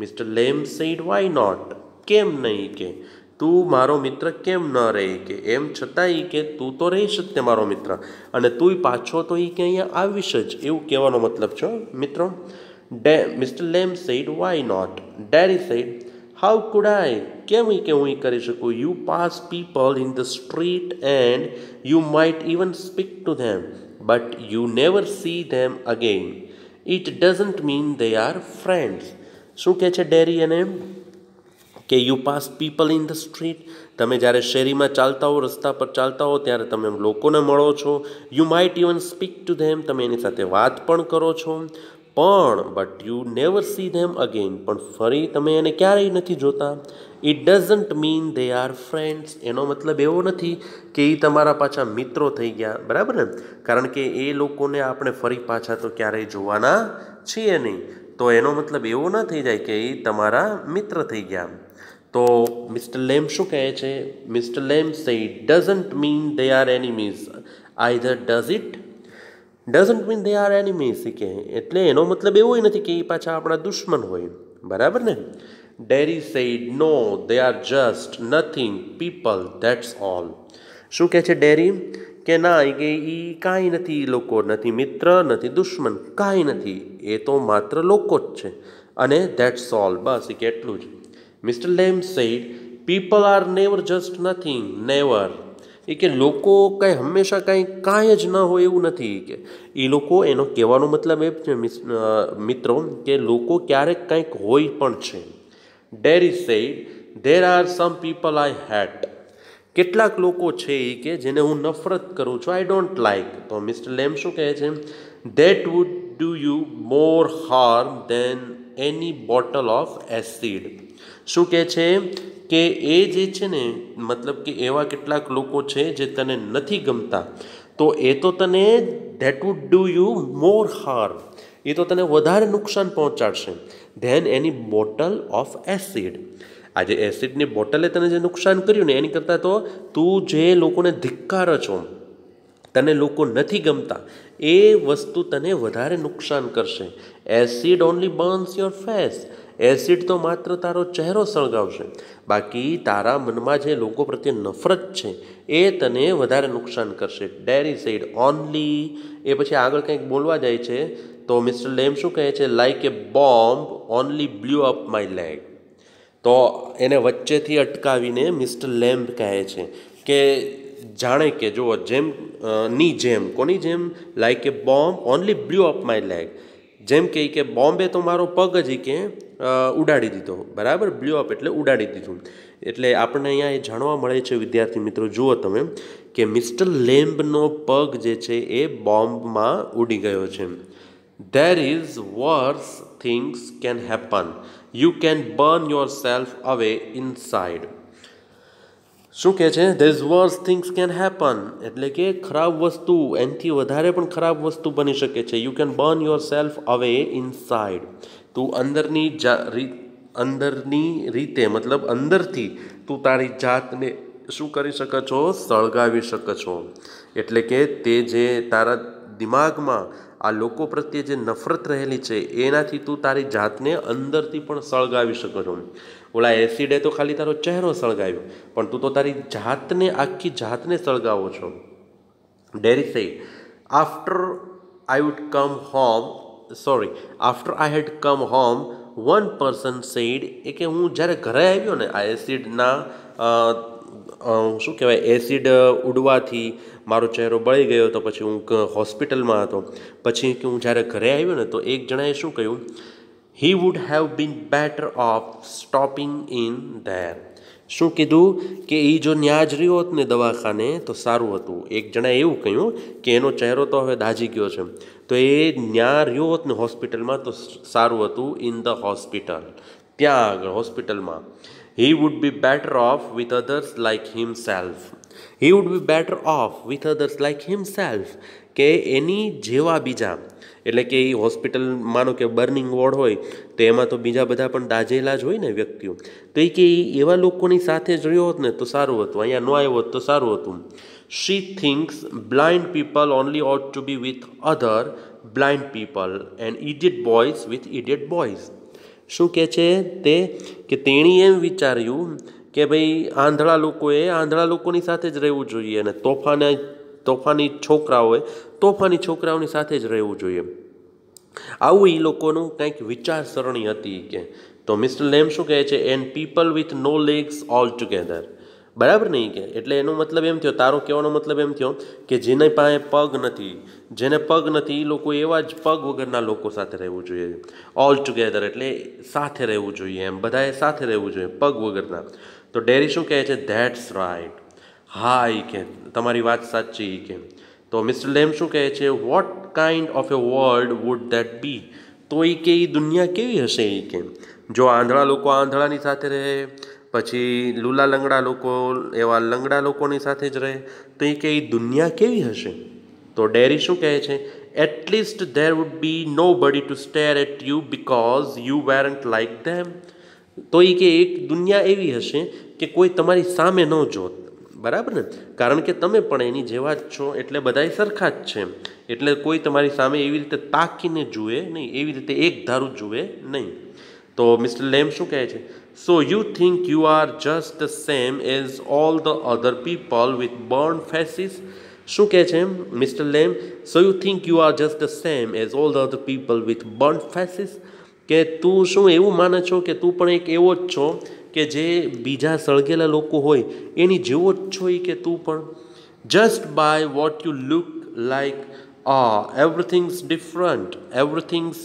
Mr Lamb said why not, કેમ નહીં? કે તું મારો મિત્ર કેમ ન રહે? કે એમ છતાંય કે તું તો રહીશ જ તે મારો મિત્ર, અને તુંય પાછો તો એ કે અહીંયા આવીશ જ, એવું કહેવાનો મતલબ છે મિત્રો. Mister Lamb said why not. Derry said how could I, કેમ કે હું એ કરી શકું? You pass people in the street and you might even speak to them but you never see them again. It doesn't mean they are friends. શું કહે છે Derry? અને કે you pass people in the street, તમે જ્યારે શેરીમાં ચાલતા હો, રસ્તા પર ચાલતા હો, ત્યારે તમે લોકોને મળો છો. You might even speak to ધેમ, તમે એની સાથે વાત પણ કરો છો, પણ but you never see them again, પણ ફરી તમે એને ક્યારેય નથી જોતા. It doesn't mean they are friends, એનો મતલબ એવો નથી કે એ તમારા પાછા મિત્રો થઈ ગયા, બરાબર ને, કારણ કે એ લોકોને આપણે ફરી પાછા તો ક્યારેય જોવાના છીએ નહીં, તો એનો મતલબ એવો ન થઈ જાય કે એ તમારા મિત્ર થઈ ગયા. તો મિસ્ટર લેમ શું કહે છે? Mister Lamb said doesn't mean they are enemies either does it. Doesn't mean they are enemies, કે એટલે એનો મતલબ એવો નથી કે એ પાછા આપણા દુશ્મન હોય, બરાબર ને. Derry said no, they are just nothing people, that's all. શું કહે છે ડેરી? કે ના, કે એ કાંઈ નથી, લોકો નથી મિત્ર, નથી દુશ્મન, કાંઈ નથી, એ તો માત્ર લોકો જ છે, અને ધેટ્સ ઓલ, બસ, એ કે એટલું જ. Mister Lamb said people are never just nothing, never. એ કે લોકો કંઈ હંમેશા કાંઈ જ ન હોય એવું નથી. કે એ લોકો, એનો કહેવાનો મતલબ એ છે મિત્રો કે લોકો ક્યારેક કંઈક હોય પણ છે. Derry said there are some people I hate. કેટલાક લોકો છે એ કે જેને હું નફરત કરું છું, આઈ ડોન્ટ લાઇક. તો મિસ્ટર લેમ શું કહે છે? That would do you more harm than any bottle of acid. શું કહે છે કે એ જે છે ને, મતલબ કે એવા કેટલાક લોકો છે જે તને નથી ગમતા, તો એ તો તને that would do you more harm, એ તો તને વધારે નુકસાન પહોંચાડશે than any bottle of acid. આજે એસિડની બોટલે તને જે નુકસાન કર્યું ને એની કરતાં તો તું જે લોકોને ધિક્કાર છો, તને લોકો નથી ગમતા એ વસ્તુ તને વધારે નુકસાન કરશે. Acid only burns your face. Acid તો માત્ર તારો ચહેરો સળગાવશે, બાકી તારા મનમાં જે લોકો પ્રત્યે નફરત છે એ તને વધારે નુકસાન કરશે. ડેરી સેડ ઓનલી, એ પછી આગળ કંઈક બોલવા જાય છે તો મિસ્ટર લેમ શું કહે છે? Like a bomb only blew up my leg. તો એને વચ્ચેથી અટકાવીને મિસ્ટર લેમ્બ કહે છે કે જાણે કે જુઓ જેમ ની જેમ, કોની જેમ? Like a bomb only blew up my leg. જેમ કે બોમ્બે તો મારો પગ જ કે ઉડાડી દીધો, બરાબર. બ્લુ અપ એટલે ઉડાડી દીધું. એટલે આપણને અહીંયા એ જાણવા મળે છે વિદ્યાર્થી મિત્રો, જુઓ તમે કે મિસ્ટર લેમ્બનો પગ જે છે એ બોમ્બમાં ઉડી ગયો છે. There is worse things can happen. You can burn yourself away inside. શું કહે છે? There is worse things can happen. એટલે કે ખરાબ વસ્તુ, એનાથી વધારે પણ ખરાબ વસ્તુ બની શકે છે. You can burn yourself away inside. તું અંદરની રીતે મતલબ અંદરથી તું તારી જાતને શું કરી શકો છો? સળગાવી શકો છો. એટલે કે તે જે તારા દિમાગમાં આ લોકો પ્રત્યે જે નફરત રહેલી છે એનાથી તું તારી જાતને અંદરથી પણ સળગાવી શકો છો. ઓલા એસિડે તો ખાલી તારો ચહેરો સળગાવ્યો, પણ તું તો તારી જાતને, આખી જાતને સળગાવો છો. Derry say after I had come home one person said, એ કે હું જ્યારે ઘરે આવ્યો ને, આ એસિડના શું કહેવાય, એસિડ ઉડવાથી મારો ચહેરો બળી ગયો તો પછી હું હોસ્પિટલમાં હતો. પછી કે હું જ્યારે ઘરે આવ્યો ને તો એક જણાએ શું કહ્યું? He would have been better off stopping in there. શું કીધું? કે એ જો ન્યા જ રહ્યો હોત ને દવાખાને તો સારું હતું. એક જણાએ એવું કહ્યું કે એનો ચહેરો તો હવે દાઝી ગયો છે, તો એ ન્યા રહ્યો હોત ને હોસ્પિટલમાં તો સારું હતું. ઇન ધ હોસ્પિટલ, ત્યાં આગળ હોસ્પિટલમાં. He would be better off with others like himself. He would be better off with others like himself. કે એની જેવા બીજા, એટલે કે એ હોસ્પિટલ માનો કે બર્નિંગ વોર્ડ હોય તો એમાં તો બીજા બધા પણ દાઝેલા જ હોય ને વ્યક્તિઓ, તો એ કે એવા લોકોની સાથે જ રહ્યો હોત ને તો સારું હતું, અહીંયા ન આવ્યો હોત તો સારું હતું. She thinks blind people only ought to be with other blind people and idiot boys with idiot boys. શું કહે છે તે? કે તેણી એમ વિચાર્યું કે ભાઈ આંધળા લોકોની સાથે જ રહેવું જોઈએ અને તોફાની છોકરાઓની સાથે જ રહેવું જોઈએ. આવું એ લોકોનું કંઈક વિચારસરણી હતી કે. તો મિસ્ટર લેમ શું કહે છે? And people with no legs all together. બરાબર નહીં કે? એટલે એનો મતલબ એમ થયો, તારો કહેવાનો મતલબ એમ થયો કે જેને પાસે પગ નથી, જેને પગ નથી એ લોકો એવા જ પગ વગરના લોકો સાથે રહેવું જોઈએ. ઓલ ટુગેધર એટલે સાથે રહેવું જોઈએ, એમ બધાએ સાથે રહેવું જોઈએ પગ વગરના. તો ડેરી શું કહે છે? That's right. હા એ કે તમારી વાત સાચી એ કે. તો મિસ્ટર લેમ શું કહે છે? What kind of a world would that be. તો એ કે એ દુનિયા કેવી હશે એ કે, જો આંધળા લોકો આંધળાની સાથે રહે, પછી લૂલા લંગડા લોકો એવા લંગડા લોકોની સાથે જ રહે, તો એ કે એ દુનિયા કેવી હશે? તો ડેરી શું કહે છે? At least there would be nobody to stare at you because you weren't like them. તો એ કે એક દુનિયા એવી હશે કે કોઈ તમારી સામે ન જોત, બરાબર ને? કારણ કે તમે પણ એની જેવા જ છો, એટલે બધાય સરખા જ છે, એટલે કોઈ તમારી સામે એવી રીતે તાકીને જુએ નહીં, એવી રીતે એક ધારું જુએ નહીં. તો મિસ્ટર લેમ શું કહે છે? So you think you are just the same as all the other people with burn faces. શું કહે છે mister Lamb? So you think you are just the same as all the other people with burn faces. કે તું શું એવું માને છો કે તું પણ એક એવો જ છો કે જે બીજા સળગેલા લોકો હોય એની જેવો જ છો એ કે તું પણ? Just by what you look like everything's different, everything's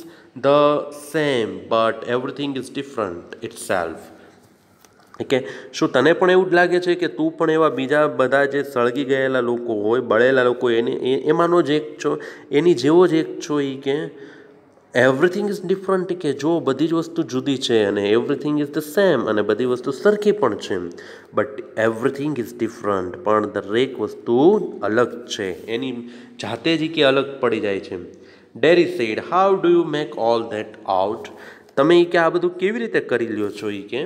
the same but everything is different itself. કે શું તને પણ એવું જ લાગે છે કે તું પણ એવા બીજા બધા જે સળગી ગયેલા લોકો હોય, બળેલા લોકો એમાંનો જ એક છો, એની જેવો જ એક છો એ કે? એવરીથિંગ ઇઝ ડિફરન્ટ કે જો બધી જ વસ્તુ જુદી છે, અને એવરીથિંગ ઇઝ ધ સેમ અને બધી વસ્તુ સરખી પણ છે, બટ એવરીથિંગ ઇઝ ડિફરન્ટ પણ દરેક વસ્તુ અલગ છે, એની જાતે જ કે અલગ પડી જાય છે. Derry said how do you make all that out. તમે કે આ બધું કેવી રીતે કરી લ્યો છો એ કે?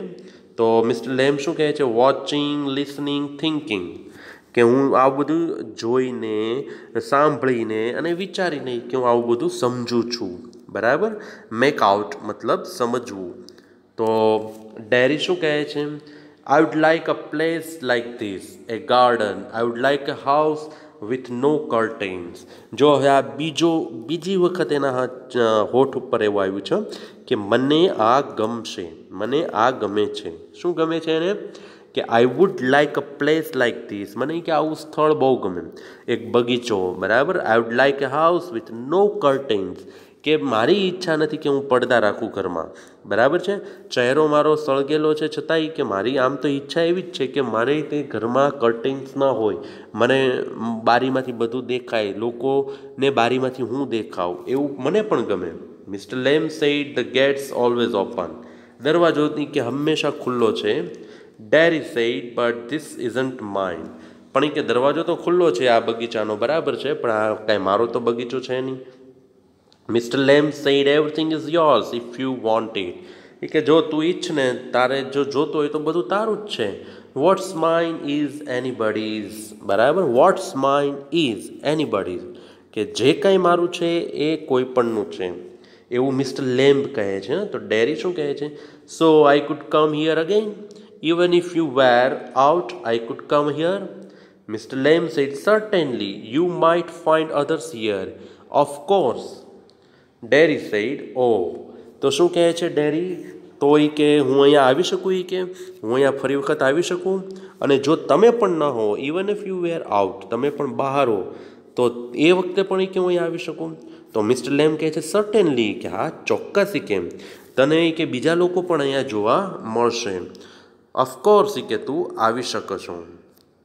તો મિસ્ટર લેમ શું કહે છે? Watching, listening, thinking. કે હું આવું બધું જોઈને સાંભળીને અને વિચારીને કે હું આવું બધું સમજું છું, બરાબર. મેક આઉટ મતલબ સમજવું. તો ડેરી શું કહે છે? I would like a place like this, a garden. I would like a house with no curtains. જો હવે આ બીજી વખત એના હોઠ ઉપર એવું આવ્યું છે કે મને આ ગમશે, મને આ ગમે છે. શું ગમે છે એને? કે I would like a place like this, મને કે આવું સ્થળ બહુ ગમે, એક બગીચો, બરાબર. I would like a house with no curtains, કે મારી ઈચ્છા નથી કે હું પડદા રાખું ઘરમાં, બરાબર છે. ચહેરો મારો સળગેલો છે છતાંય કે મારી આમ તો ઈચ્છા એવી જ છે કે મારે તે ઘરમાં કર્ટેન્સ ના હોય, મને બારીમાંથી બધું દેખાય, લોકોને બારીમાંથી હું દેખાઉં, એવું મને પણ ગમે. Mister Lamb said the gate's always open, દરવાજો કે હંમેશા ખુલ્લો છે. Derry said but this isn't mine, પણ એ કે દરવાજો તો ખુલ્લો છે આ બગીચાનો, બરાબર છે, પણ આ કાંઈ મારો તો બગીચો છે નહીં. Mister Lamb said everything is yours if you want it, એ કે જો તું ઈચ્છ ને, તારે જો જોતો હોય તો બધું તારું જ છે. વોટ્સ માઇન ઇઝ એનીબડીઝ, બરાબર. વોટ્સ માઇન ઇઝ એનીબડીઝ, કે જે કાંઈ મારું છે એ કોઈ પણનું છે, એવું મિસ્ટર લેમ્બ કહે છે. તો ડેરી શું કહે છે? So I could come here again, even if you were out I could come here. Mister Lamb said certainly you might find others here, of course. Derry said oh, તો શું કહે છે ડેરી? તો એ કે હું અહીંયા આવી શકું, એ કે હું અહીંયા ફરી વખત આવી શકું, અને જો તમે પણ ન હો, even if you were out, તમે પણ બહાર હો, તો એ વખતે પણ એ કે હું અહીંયા આવી શકું. તો મિસ્ટર લેમ કહે છે સર્ટેનલી, કે હા ચોક્કસ, કેમ તને કે બીજા લોકો પણ અહીંયા જોવા મળશે. ઓફકોર્સ કે તું આવી શકો છો.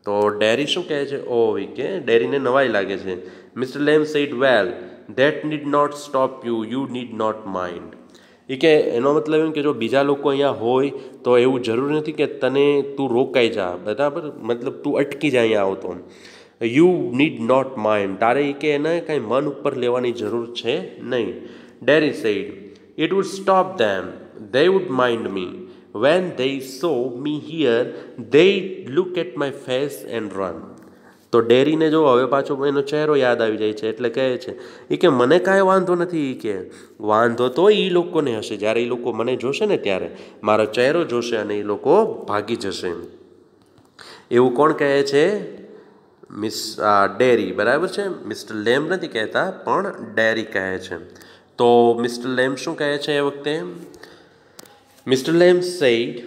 તો ડેરી શું કહે છે? ઓ, કે ડેરીને નવાઈ લાગે છે. Mister Lamb said well that need not stop you, you need not mind. એ કે એનો મતલબ એમ કે જો બીજા લોકો અહીંયા હોય તો એવું જરૂરી નથી કે તું રોકાઈ જા, બરાબર, મતલબ તું અટકી જા અહીંયા આવતો. યુ નીડ નોટ માઇન્ડ, તારે એ કે એને કાંઈ મન ઉપર લેવાની જરૂર છે નહીં. Derry said it wood stop them, they would mind me. When they saw me here, they look at my face and run. તો ડેરીને જો હવે પાછો એનો ચહેરો યાદ આવી જાય છે, એટલે કહે છે એ કે મને કાંઈ વાંધો નથી, એ કે વાંધો તો એ લોકોને હશે, જ્યારે એ લોકો મને જોશે ને ત્યારે મારો ચહેરો જોશે અને એ લોકો ભાગી જશે. એવું કોણ કહે છે? ડેરી, બરાબર છે. મિસ્ટર લેમ નથી કહેતા, પણ ડેરી કહે છે. તો મિસ્ટર લેમ શું કહે છે એ વખતે? Mister Lamb sad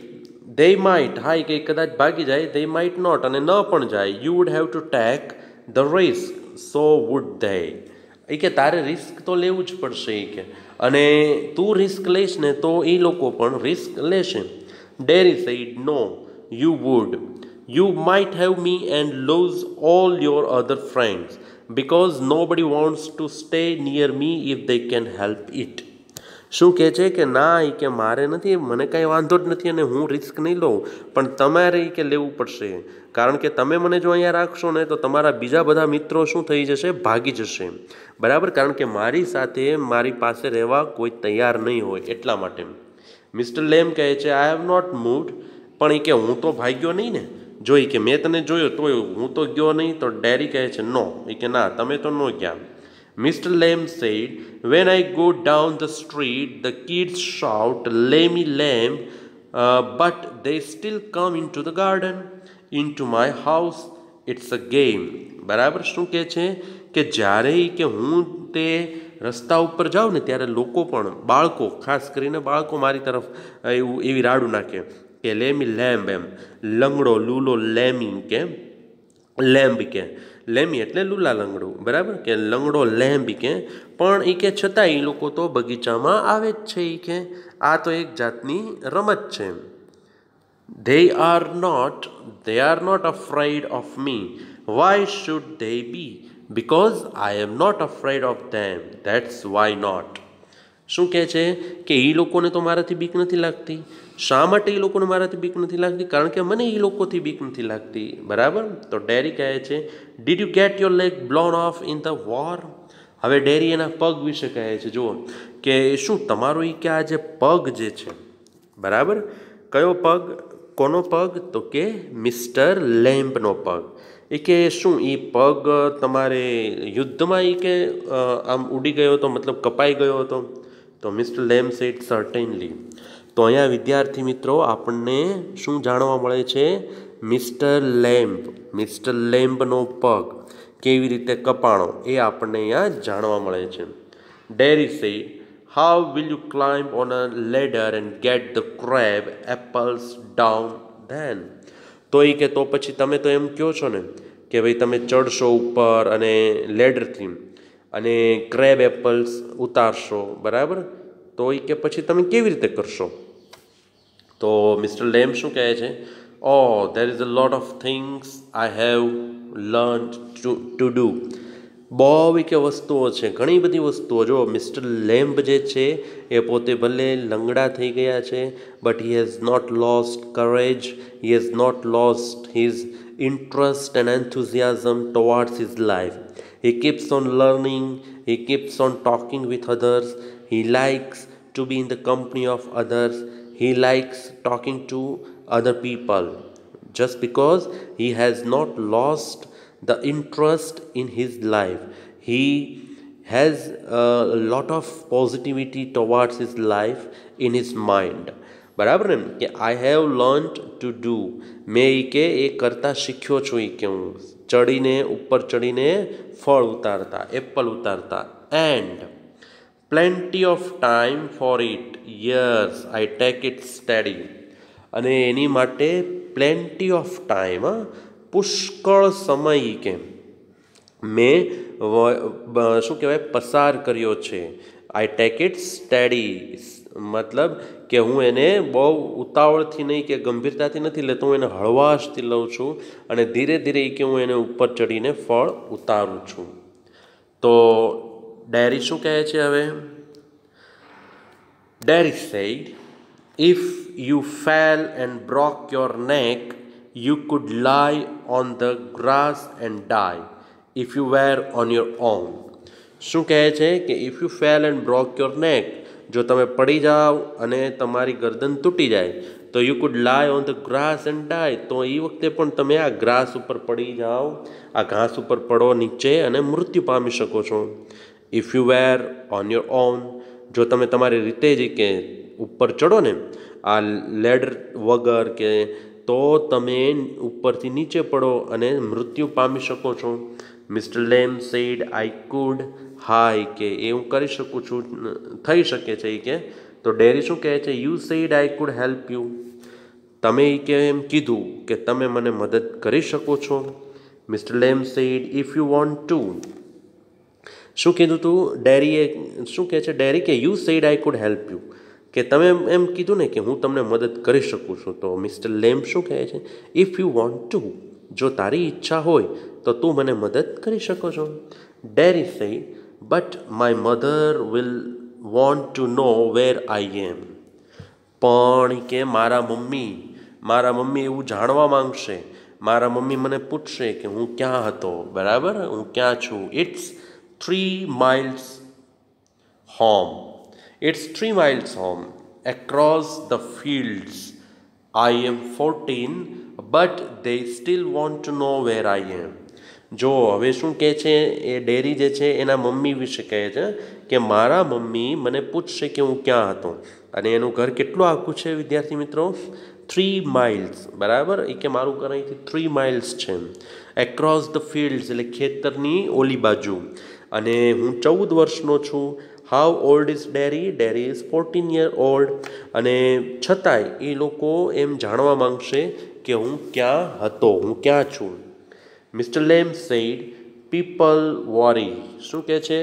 they might, હા કે કદાચ ભાગી જાય, they might not, અને ન પણ જાય. you would have to take the risk, so would they. એ કે તારે રિસ્ક તો લેવું જ પડશે, એ કે અને તું રિસ્ક લઈશ ને તો એ લોકો પણ રિસ્ક લેશે. Derry said no, you would. You might have me and lose all your other friends because nobody wants to stay near me if they can help it. શું કહે છે કે ના, એ કે મારે નથી, મને કાંઈ વાંધો જ નથી અને હું રિસ્ક નહીં લઉં, પણ તમારે કે લેવું પડશે, કારણ કે તમે મને જો અહીંયા રાખશો ને તો તમારા બીજા બધા મિત્રો શું થઈ જશે? ભાગી જશે, બરાબર, કારણ કે મારી સાથે મારી પાસે રહેવા કોઈ તૈયાર નહીં હોય, એટલા માટે. મિસ્ટર લેમ કહે છે આઈ હેવ નોટ મૂવ્ડ, પણ એ કે હું તો ભાગ્યો નહીં ને, જો એ કે મેં તને જોયો તો હું તો ગયો નહીં. તો ડેરી કહે છે નો, એ કે ના, તમે તો ન ગયા. Mr. Lamb said, when I go down the street, the kids shout, Lammy Lamb, but they still come into the garden, into my house. It's a game. બરાબર. શું કહે છે કે જ્યારે કે હું તે રસ્તા ઉપર જાઉં ને ત્યારે લોકો પણ, બાળકો, ખાસ કરીને બાળકો મારી તરફ એવી રાડું નાખે કે લેમી લેમ્બ, એમ લંગડો, લૂલો, લેમી કે લેમ્બ કે લેમી એટલે લૂલા લંગડું, બરાબર, કે લંગડો લેમ્બ કે, પણ એ કે છતાં એ લોકો તો બગીચામાં આવે જ છે. એ કે આ તો એક જાતની રમત છે. they are not afraid of me. why should they be? because I am not afraid of them. that's why not. શું કહે છે કે એ લોકોને તો મારાથી બીક નથી લાગતી. શા માટે એ લોકોને મારાથી બીક નથી લાગતી? કારણ કે મને એ લોકોથી બીક નથી લાગતી, બરાબર. તો ડેરી કહે છે did you get your leg blown off in the war. હવે ડેરી એના પગ વિશે કહે છે, જુઓ કે શું તમારો એ કે આ જે પગ જે છે, બરાબર, કયો પગ? કોનો પગ? તો કે મિસ્ટર લેમ્બનો પગ. એ કે શું એ પગ તમારે યુદ્ધમાં એ કે આમ ઉડી ગયો હતો, મતલબ કપાઈ ગયો હતો? તો મિસ્ટર લેમ્બ સેડ સર્ટેનલી. તો અહીંયા વિદ્યાર્થી મિત્રો આપણને શું જાણવા મળે છે? મિસ્ટર લેમ્બનો પગ કેવી રીતે કપાણો એ આપણને અહીંયા જાણવા મળે છે. Derry said, how will you climb on a ladder and get the crab apples down then? તો એ કે તો પછી તમે તો એમ કહો છો ને કે ભાઈ તમે ચડશો ઉપર અને લેડરથી અને ક્રેબ એપલ્સ ઉતારશો, બરાબર? તો એ કે પછી તમે કેવી રીતે કરશો? તો મિસ્ટર લેમ્બ શું કહે છે? Oh, there is a lot of things I have learned to do. બહુ કે વસ્તુઓ છે, ઘણી બધી વસ્તુઓ. જો મિસ્ટર લેમ્બ જે છે એ પોતે ભલે લંગડા થઈ ગયા છે, but he has not lost courage, he has not lost his interest and enthusiasm towards his life. He keeps on learning, he keeps on talking with others, he likes to be in the company of others, he likes talking to other people. Just because he has not lost the interest in his life, he has a lot of positivity towards his life in his mind. બરાબર ને? કે I have learnt to do, મેં એ કે એ કરતાં શીખ્યો છું. એ કે હું ચડીને ઉપર ચડીને ફળ ઉતારતા, એપલ ઉતારતા. And plenty of time for it, years I take it study. અને એની માટે પ્લેન્ટી ઓફ ટાઈમ, પુષ્કળ સમય કે મેં શું કહેવાય પસાર કર્યો છે. આઈ ટેક ઇટ સ્ટડી, મતલબ કે હું એને બહુ ઉતાવળથી નહીં કે ગંભીરતાથી નથી લેતો, હું એને હળવાશથી લઉં છું અને ધીરે ધીરે કે હું એને ઉપર ચડીને ફળ ઉતારું છું. તો ડેરી શું કહે છે હવે? Derry said, if you fell and broke your neck, you could lie on the grass and die if you were on your own. શું કહે છે કે if you fell and broke your neck, જો તમે પડી જાઓ અને તમારી ગરદન તૂટી જાય તો યુ કુડ લાય ઓન ધ ગ્રાસ એન્ડ ડાય, તો એ વખતે પણ તમે આ ગ્રાસ ઉપર પડી જાઓ, આ ઘાસ ઉપર પડો નીચે અને મૃત્યુ પામી શકો છો. If you wear on your own, જો તમે તમારી રીતે જ કે ઉપર ચડો ને આ લેડર વગર કે, તો તમે ઉપરથી નીચે પડો અને મૃત્યુ પામી શકો છો. Mister Lamb sad I food, હા એ કે એ હું કરી શકું છું, થઈ શકે છે એ કે. તો ડેરી શું કહે છે? You said I could help you, તમે એ કે એમ કીધું કે તમે મને મદદ કરી શકો છો. Mister Lamb said if you want to, શું કીધું તું? ડેરીએ શું કહે છે? ડેરી કે you said I could help you, કે તમે એમ કીધું ને કે હું તમને મદદ કરી શકું છું. તો મિસ્ટર લેમ્બ શું કહે છે? ઇફ યુ વોન્ટ ટુ, જો તારી ઈચ્છા હોય તો તું મને મદદ કરી શકો છો. Derry said, but my mother will want to know where I am, પણ કે મારા મમ્મી એવું જાણવા માંગશે, મારા મમ્મી મને પૂછશે કે હું ક્યાં હતો, બરાબર, હું ક્યાં છું. It's 3 miles home, it's 3 miles home across the fields. I am 14, but they still want to know where I am. જો હવે શું કહે છે એ ડેરી જે છે એના મમ્મી વિશે કહે છે કે મારા મમ્મી મને પૂછશે કે હું ક્યાં હતો, અને એનું ઘર કેટલું આખું છે વિદ્યાર્થી મિત્રો? 3 miles, બરાબર. એ કે મારું ઘર અહીંથી 3 miles છે. એક્રોસ ધ ફિલ્ડ્સ એટલે ખેતરની ઓલી બાજુ, અને હું 14 વર્ષનો છું. How old is dairy? Dairy is 14 year old. અને છતાંય એ લોકો એમ જાણવા માંગશે કે હું ક્યાં હતો, હું ક્યાં છું. Mister Lamb sad people worry, શું કહે છે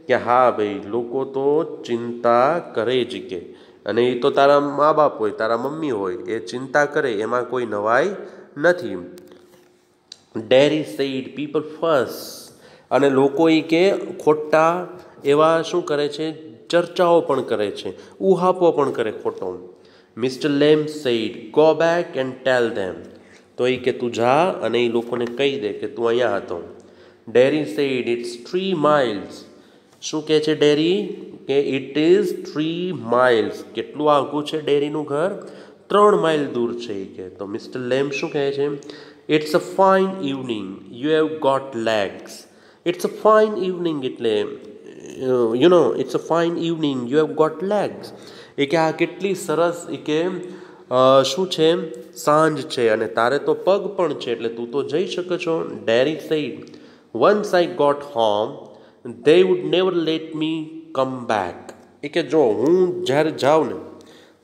કે હા ભાઈ લોકો તો ચિંતા કરે જ કે, અને એ તો તારા મા બાપ હોય, તારા મમ્મી હોય, એ ચિંતા કરે એમાં કોઈ નવાઈ નથી. ડેરી સેડ પીપલ ફર્સ, અને લોકો એ કે ખોટા એવા શું કરે છે? ચર્ચાઓ પણ કરે છે, ઉહાપો પણ કરે ખોટો. Mister Lamb said go back and tell them, તો એ કે તું જા અને એ લોકોને કહી દે કે તું અહીંયા હતો. ડેરી સેડ ઇટ્સ 3 miles, શું કહે છે ડેરી? કે ઇટ ઇઝ 3 miles, કેટલું આઘું છે ડેરીનું ઘર? 3 માઇલ દૂર છે એ કે. તો મિસ્ટર લેમ્બ શું કહે છે? It's a fine evening, you have got legs. It's a fine evening એટલે it's a fine evening, you have got legs. એ કે આ કેટલી સરસ એ કે શું છે, સાંજ છે અને તારે તો પગ પણ છે એટલે તું તો જઈ શકો છો. Derry said, once I got home they would never let me come back. એ કે જો હું જ્યારે જાઉં ને,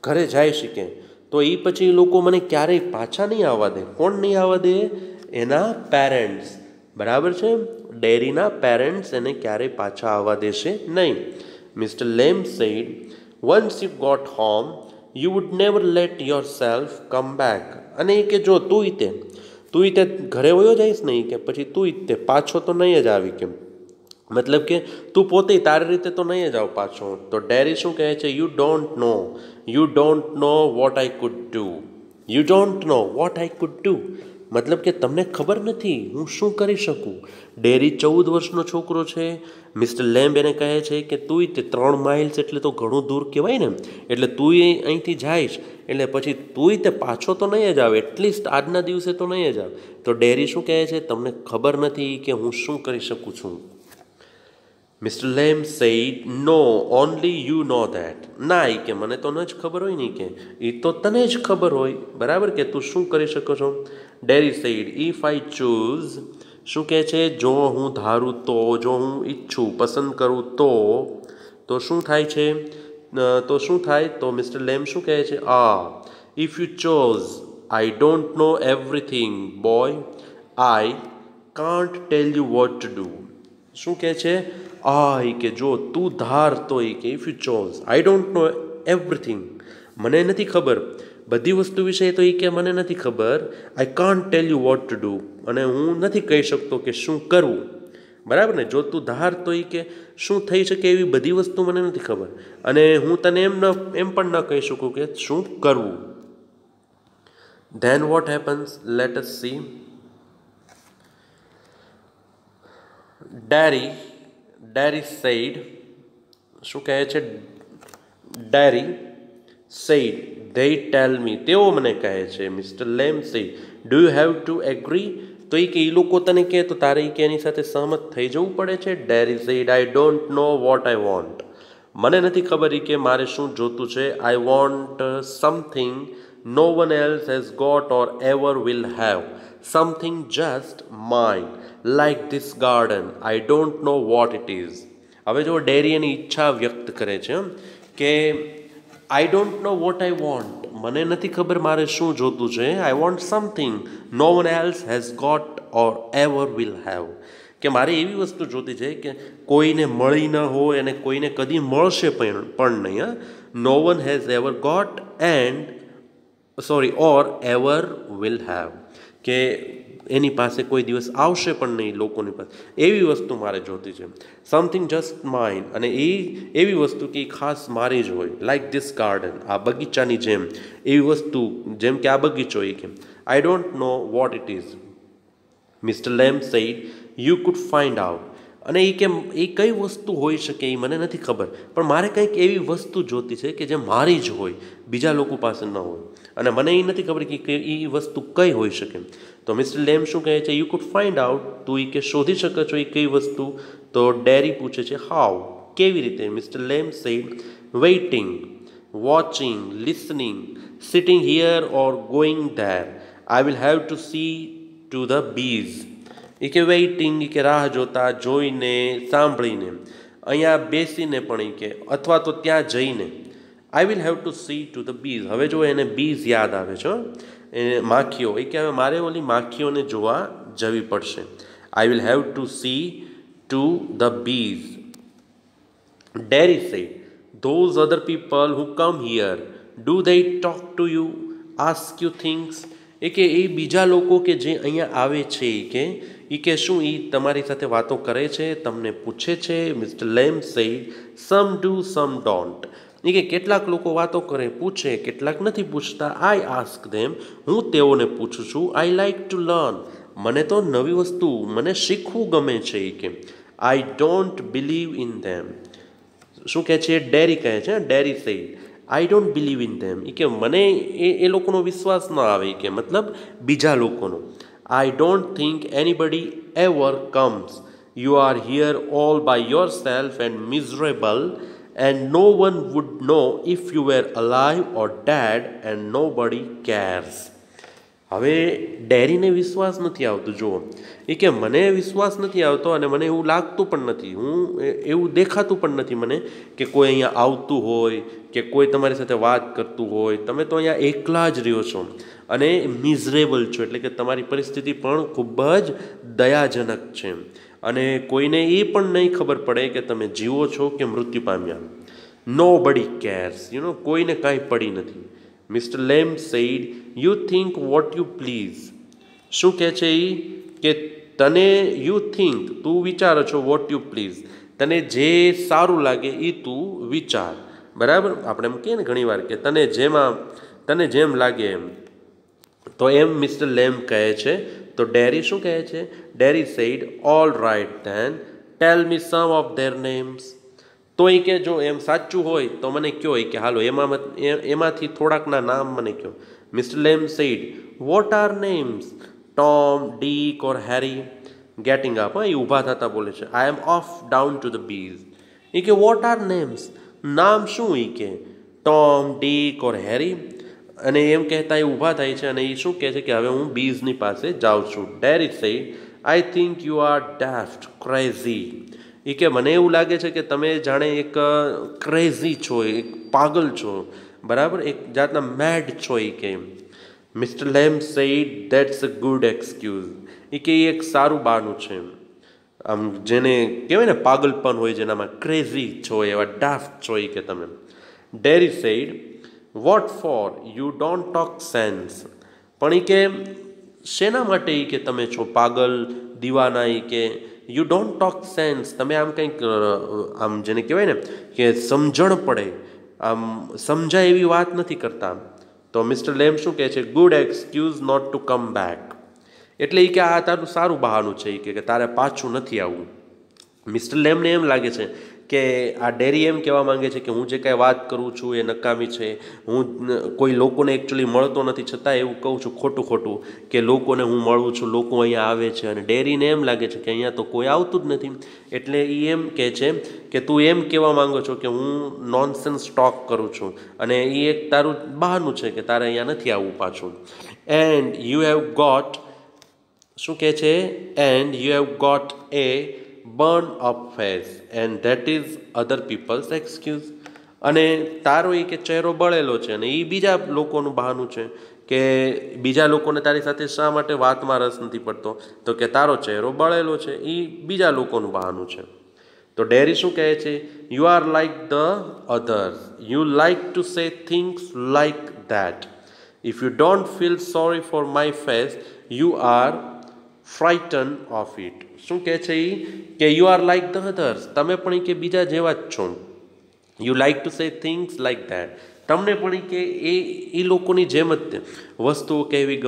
ઘરે જાય શકે, તો એ પછી એ લોકો મને ક્યારેય પાછા નહીં આવવા દે. કોણ નહીં આવવા દે? એના પેરેન્ટ્સ. બરાબર છે, ડેરીના પેરેન્ટ્સ એને ક્યારેય પાછા આવવા દેશે નહીં. Mister Lamb said, once you got home you would never let yourself come back. અને એ કે જો તું તે ઘરે વયો જઈશ નહીં કે પછી તું તે પાછો તો નહીં જ આવી કેમ, મતલબ કે તું પોતે તારી રીતે તો નહીં જ આવ પાછો. તો ડેરી શું કહે છે? You don't know what I could do. You don't know what I could do, મતલબ કે તમને ખબર નથી હું શું કરી શકું. ડેરી 14 વર્ષનો છોકરો છે. મિસ્ટર લેમ્બ એને કહે છે કે તું તે 3 માઇલ્સ એટલે તો ઘણું દૂર કહેવાય ને, એટલે તું અહીંથી જઈશ એટલે પછી તું તે પાછો તો નહીં જ આવે, એટલીસ્ટ આજના દિવસે તો નહીં જ આવે. તો ડેરી શું કહે છે? તમને ખબર નથી કે હું શું કરી શકું છું. Mister Lamb said, no only you know that. ના, એ કે મને તો ન જ ખબર હોય નહીં, કે એ તો તને જ ખબર હોય, બરાબર, કે તું શું કરી શકો છો. Derry said, if I choose. શું કહે છે? જો હું ધારું તો, જો હું ઈચ્છું, પસંદ કરું તો શું થાય છે? તો મિસ્ટર લેમ્બ શું કહે છે? If you chose I don't know everything boy, I can't tell you what to do. શું કહે છે? કે જો તું ધાર તો કે if you chose I don't know everything, મને નથી ખબર બધી વસ્તુ વિશે, તો એ કે મને નથી ખબર. I can't tell you what to do, અને હું નથી કહી શકતો કે શું કરવું. બરાબર ને? જો તું ધાર તો એ કે શું થઈ શકે એવી બધી વસ્તુ મને નથી ખબર, અને હું તને એમ પણ ન કહી શકું કે શું કરવું. Then what happens, let us see. Derry said, શું કહે છે? Derry said, they tell me, તેઓ મને કહે છે. Mister Lamb said, do you have to agree. તો એ કે એ લોકો તને કહે તો તારે કે એની સાથે સહમત થઈ જવું પડે છે. Derry said, I don't know what I want. મને નથી ખબર કે મારે શું જોતું છે. I want something no one else has got or ever will have, something just mine, like this garden, I don't know what it is. હવે જો ડેરી એની ઈચ્છા વ્યક્ત કરે છે કે I don't know what I want, મને નથી ખબર મારે શું જોતું છે. I want something no one else has got or ever will have, કે મારે એવી વસ્તુ જોતી છે કે કોઈને મળી ન હોય અને કોઈને કદી મળશે પણ નહીં. No one has ever got or ever will have, કે એની પાસે કોઈ દિવસ આવશે પણ નહીં લોકોની પાસે, એવી વસ્તુ મારે જોતી છે. સમથિંગ જસ્ટ માઇન, અને એ એવી વસ્તુ કે ખાસ મારી જ હોય. લાઈક ધીસ ગાર્ડન, આ બગીચાની જેમ, એવી વસ્તુ જેમ કે આ બગીચો. એ કેમ? I don't know what it is. Mister Lamb said, you could find out. અને એ કેમ, એ કઈ વસ્તુ હોઈ શકે એ મને નથી ખબર, પણ મારે કંઈક એવી વસ્તુ જોતી છે કે જે મારી જ હોય, બીજા લોકો પાસે ન હોય, અને મને એ નથી ખબર કે એ વસ્તુ કઈ હોઈ શકે. તો મિસ્ટર લેમ્બ શું કહે છે? યુ કુડ ફાઇન્ડ આઉટ, તું એ કે શોધી શકે છો એ કઈ વસ્તુ. તો ડેરી પૂછે છે હાઉ, કેવી રીતે? Mister Lamb said, waiting, watching, listening, sitting here or going there, I will have to see to the bees. એ કે વેઇટિંગ, એ કે રાહ જોતા, જોઈને, સાંભળીને, અહીંયા બેસીને પણ એ કે, અથવા તો ત્યાં જઈને. આઈ will have to see to the bees. હવે જો એને બીઝ યાદ આવે છે, એ માખીઓ. એ કે હવે મારે ઓલી માખીઓને જોવા જવી પડશે. I will have to see to the bees. Derry said, those other people who come here, do they talk to you, ask you things. એ કે એ બીજા લોકો કે જે અહીંયા આવે છે એ કે શું એ તમારી સાથે વાતો કરે છે, તમને પૂછે છે. Mister Lamb said, some do some don't. એ કે કેટલાક લોકો વાતો કરે, પૂછે, કેટલાક નથી પૂછતા. આઈ આસ્ક ધેમ, હું તેઓને પૂછું છું. આઈ લાઈક ટુ લર્ન, મને તો નવી વસ્તુ, મને શીખવું ગમે છે. એ કે I don't believe in them. શું કહે છે? ડેરી કહે છે. Derry said, I don't believe in them. એ કે મને એ લોકોનો વિશ્વાસ ન આવે. એ કે મતલબ બીજા લોકોનો. I don't think anybody ever comes. You are here all by yourself and miserable and no one would know if you were alive or dead and nobody cares. હવે ડેરીને વિશ્વાસ નથી આવતો. જુઓ, એ કે મને વિશ્વાસ નથી આવતો અને મને એવું લાગતું પણ નથી, એવું દેખાતું પણ નથી મને કે કોઈ અહીંયા આવતું હોય કે કોઈ તમારી સાથે વાત કરતું હોય. તમે તો અહીંયા એકલા જ રહ્યો છો અને મિઝરેબલ છો, એટલે કે તમારી પરિસ્થિતિ પણ ખૂબ જ દયાજનક છે અને કોઈને એ પણ નહીં ખબર પડે કે તમે જીવો છો કે મૃત્યુ પામ્યા. નો બડી કેર્સ, કોઈને કાંઈ પડી નથી. Mister Lamb said, you think what you please. શું કહે છે એ કે તને યુ થિંક, તું વિચારો છો, વોટ યુ પ્લીઝ, તને જે સારું લાગે એ તું વિચાર. બરાબર, આપણે એમ કહીએ ને ઘણી વાર કે તને જેમ લાગે એમ. તો એમ મિસ્ટર લેમ કહે છે. તો ડેરી શું કહે છે? Derry said, all right then tell me some of their names. તો એ કે જો એમ સાચું હોય તો મને કહો. કે હાલો એમાંથી થોડાકના નામ મને કહો. Mister Lamb said, what are names? Tom, Dick or Harry? Getting up, એ ઊભા થતા બોલે છે. I am off down to the bees. એ કે વોટ આર નેમ્સ? નામ શું? એ કે ટોમ, ડીક ઓર હેરી? અને એમ કહેતા એ ઊભા થાય છે અને એ શું કહે છે કે હવે હું બીઝની પાસે જાઉં છું. Derry said, I think you are daft, crazy. એ કે મને એવું લાગે છે કે તમે જાણે એક ક્રેઝી છો, એક પાગલ છો, બરાબર, એક જાતના મેડ છો. એ કે mister Lamb said, that's a good excuse. એ કે એ એક સારું બહાનું છે. આમ જેને કહેવાય ને પાગલપન હોય, જેનામાં ક્રેઝી છો, એવા ડાફ્ટ છો એ કે તમે. Derry said, what for? You don't talk sense. પણ એ કે શેના માટે એ કે તમે છો પાગલ, દીવાના? એ કે યુ ડોન્ટ ટોક સેન્સ, તમે આમ કંઈક આમ જેને કહેવાય ને કે સમજણ પડે, આમ સમજાય એવી વાત નથી કરતા. તો મિસ્ટર લેમ શું કહે છે? Good excuse not to come back. એટલે એ કે આ તારું સારું બહાનું છે કે તારે પાછું નથી આવવું. મિસ્ટર લેમને એમ લાગે છે કે આ ડેરી એમ કહેવા માંગે છે કે હું જે કાંઈ વાત કરું છું એ નકામી છે, હું કોઈ લોકોને એકચ્યુઅલી મળતો નથી, છતાં એવું કહું છું ખોટું કે લોકોને હું મળું છું, લોકો અહીંયા આવે છે. અને ડેરીને એમ લાગે છે કે અહીંયા તો કોઈ આવતું જ નથી. એટલે એ એમ કહે છે કે તું એમ કહેવા માંગો છો કે હું નોનસેન્સ ટોક કરું છું અને એ એક તારું બહાનું છે કે તારે અહીંયા નથી આવવું પાછું. એન્ડ યુ હેવ ગોટ, શું કહે છે? And you have got a burn up face and that is other people's excuse. અને તારો એ કે ચહેરો બળેલો છે અને એ બીજા લોકોનું બહાનું છે કે બીજા લોકોને તારી સાથે શા માટે વાતમાં રસ નથી પડતો, તો કે તારો ચહેરો બળેલો છે, એ બીજા લોકોનું બહાનું છે. તો ડેરી શું કહે છે? You are like the others, you like to say things like that. If you don't feel sorry for my face you are frighten of it. શું કહે છે એ કે you are like the others, તમે પણ એ કે બીજા જેવા જ છો. You like to say things like that, તમને પણ એ કે એ લોકોની જેમ જ વસ્તુઓ કહેવી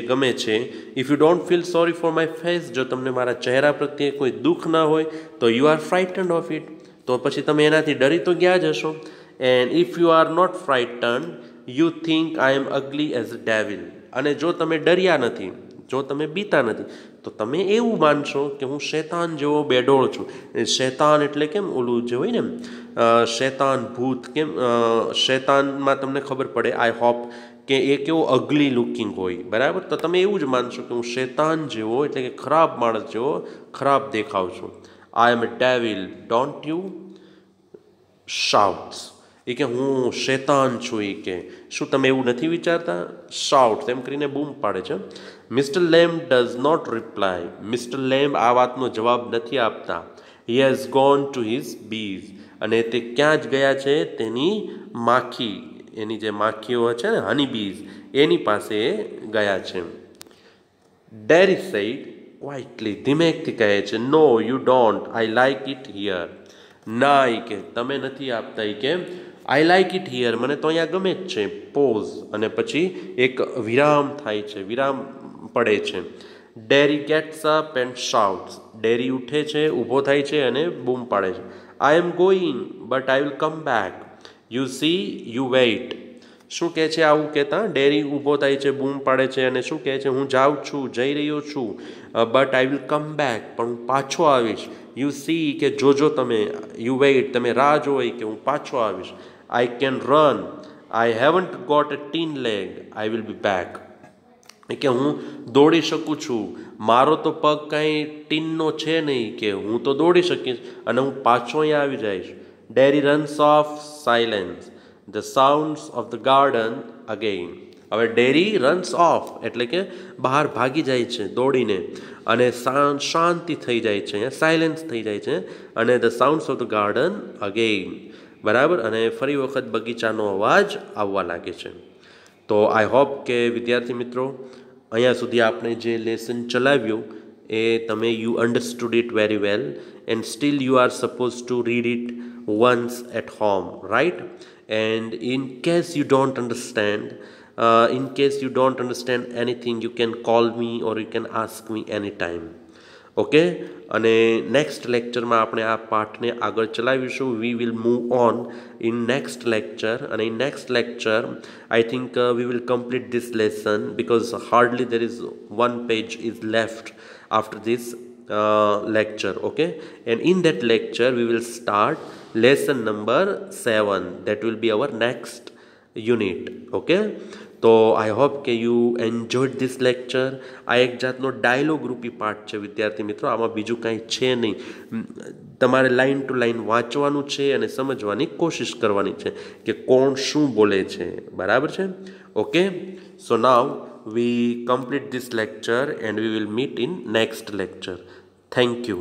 ગમે છે. If you don't feel sorry for my face, જો તમને મારા ચહેરા પ્રત્યે કોઈ દુઃખ ના હોય તો you are frightened of it, તો પછી તમે એનાથી ડરી તો ગયા જ હશો. And if you are not frightened you think I am ugly as a devil. અને જો તમે ડર્યા નથી, જો તમે બીતા નથી, તો તમે એવું માનશો કે હું શૈતાન જેવો બેડોળ છું. શૈતાન એટલે કેમ ઓલું જે હોય ને શૈતાન ભૂત, કેમ શૈતાનમાં તમને ખબર પડે, આઈ હોપ કે એ કેવો અગલી લુકિંગ હોય, બરાબર. તો તમે એવું જ માનશો કે હું શૈતાન જેવો એટલે કે ખરાબ માણસ જેવો ખરાબ દેખાવ છું. આઈ એમ અ ડેવિલ, ડોન્ટ યુ શાઉટ્સ. એ કે હું શૈતાન છું. એ કે શું તમે એવું નથી વિચારતા? શાઉટ્સ એમ કરીને બૂમ પાડે છે. Mister Lamb does not reply. Mister Lamb આ વાતનો જવાબ નથી આપતા. He has gone to his bees. અને તે ક્યાં જ ગયા છે? તેની માખી, એની જે માખીઓ છે ને હની બીઝ, એની પાસે ગયા છે. ડેરી સેડ ક્વાઇટલી, ધીમેકથી કહે છે, no you don't, I like it here. ના, એ કે તમે નથી આપતા. એ કે આઈ લાઈક ઇટ હિયર, મને તો અહીંયા ગમે જ છે. પોઝ, અને પછી એક વિરામ થાય છે, વિરામ પડે છે. Derry gets up and shouts. Derry ઉઠે છે, ઊભો થાય છે અને બૂમ પાડે છે. I am going but I will come back. You see, you wait. શું કહે છે આવું કહેતા? ડેરી ઊભો થાય છે, બૂમ પાડે છે અને શું કહે છે? હું જાઉં છું, જઈ રહ્યો છું, but I will come back, પણ હું પાછો આવીશ. યુ સી કે જોજો તમે, યુ વેઇટ તમે રાહ જોઈ કે હું પાછો આવીશ. I can run, I haven't got a tin leg, I will be back. કે હું દોડી શકું છું, મારો તો પગ કાંઈ ટીનનો છે નહીં, કે હું તો દોડી શકીશ અને હું પાછો અહીંયા આવી જઈશ. Dairy runs of silence, the sounds of the garden again. હવે ડેરી રન્સ ઓફ એટલે કે બહાર ભાગી જાય છે દોડીને, અને શાંતિ થઈ જાય છે, સાયલેન્સ થઈ જાય છે, અને the sounds of the garden again. બરાબર. અને ફરી વખત બગીચાનો અવાજ આવવા લાગે છે. તો આઈ હોપ કે વિદ્યાર્થી મિત્રો અહીંયા સુધી આપણે જે લેસન ચલાવ્યું એ તમે you understood it very well, and steel you are suppose two read it once at home, right? And in case you don't understand, anything, you can call me or you can ask me anytime. Okay. અને next લેક્ચરમાં આપણે આ પાઠને આગળ ચલાવીશું. We will move on in next lecture. And in next lecture I think we will complete this lesson, because hardly there is one page is left after this lecture. Okay, and in that lecture we will start lesson number 7. That will be our next unit. Okay, તો I hope કે you enjoyed this lecture. આ એક જાતનો dialog રૂપી પાઠ છે વિદ્યાર્થી મિત્રો, આમાં બીજું કાંઈ છે નહીં. તમારે લાઇન ટુ લાઇન વાંચવાનું છે અને સમજવાની કોશિશ કરવાની છે કે કોણ શું બોલે છે. બરાબર છે? Okay. So now we complete this lecture and we will meet in next lecture. Thank you.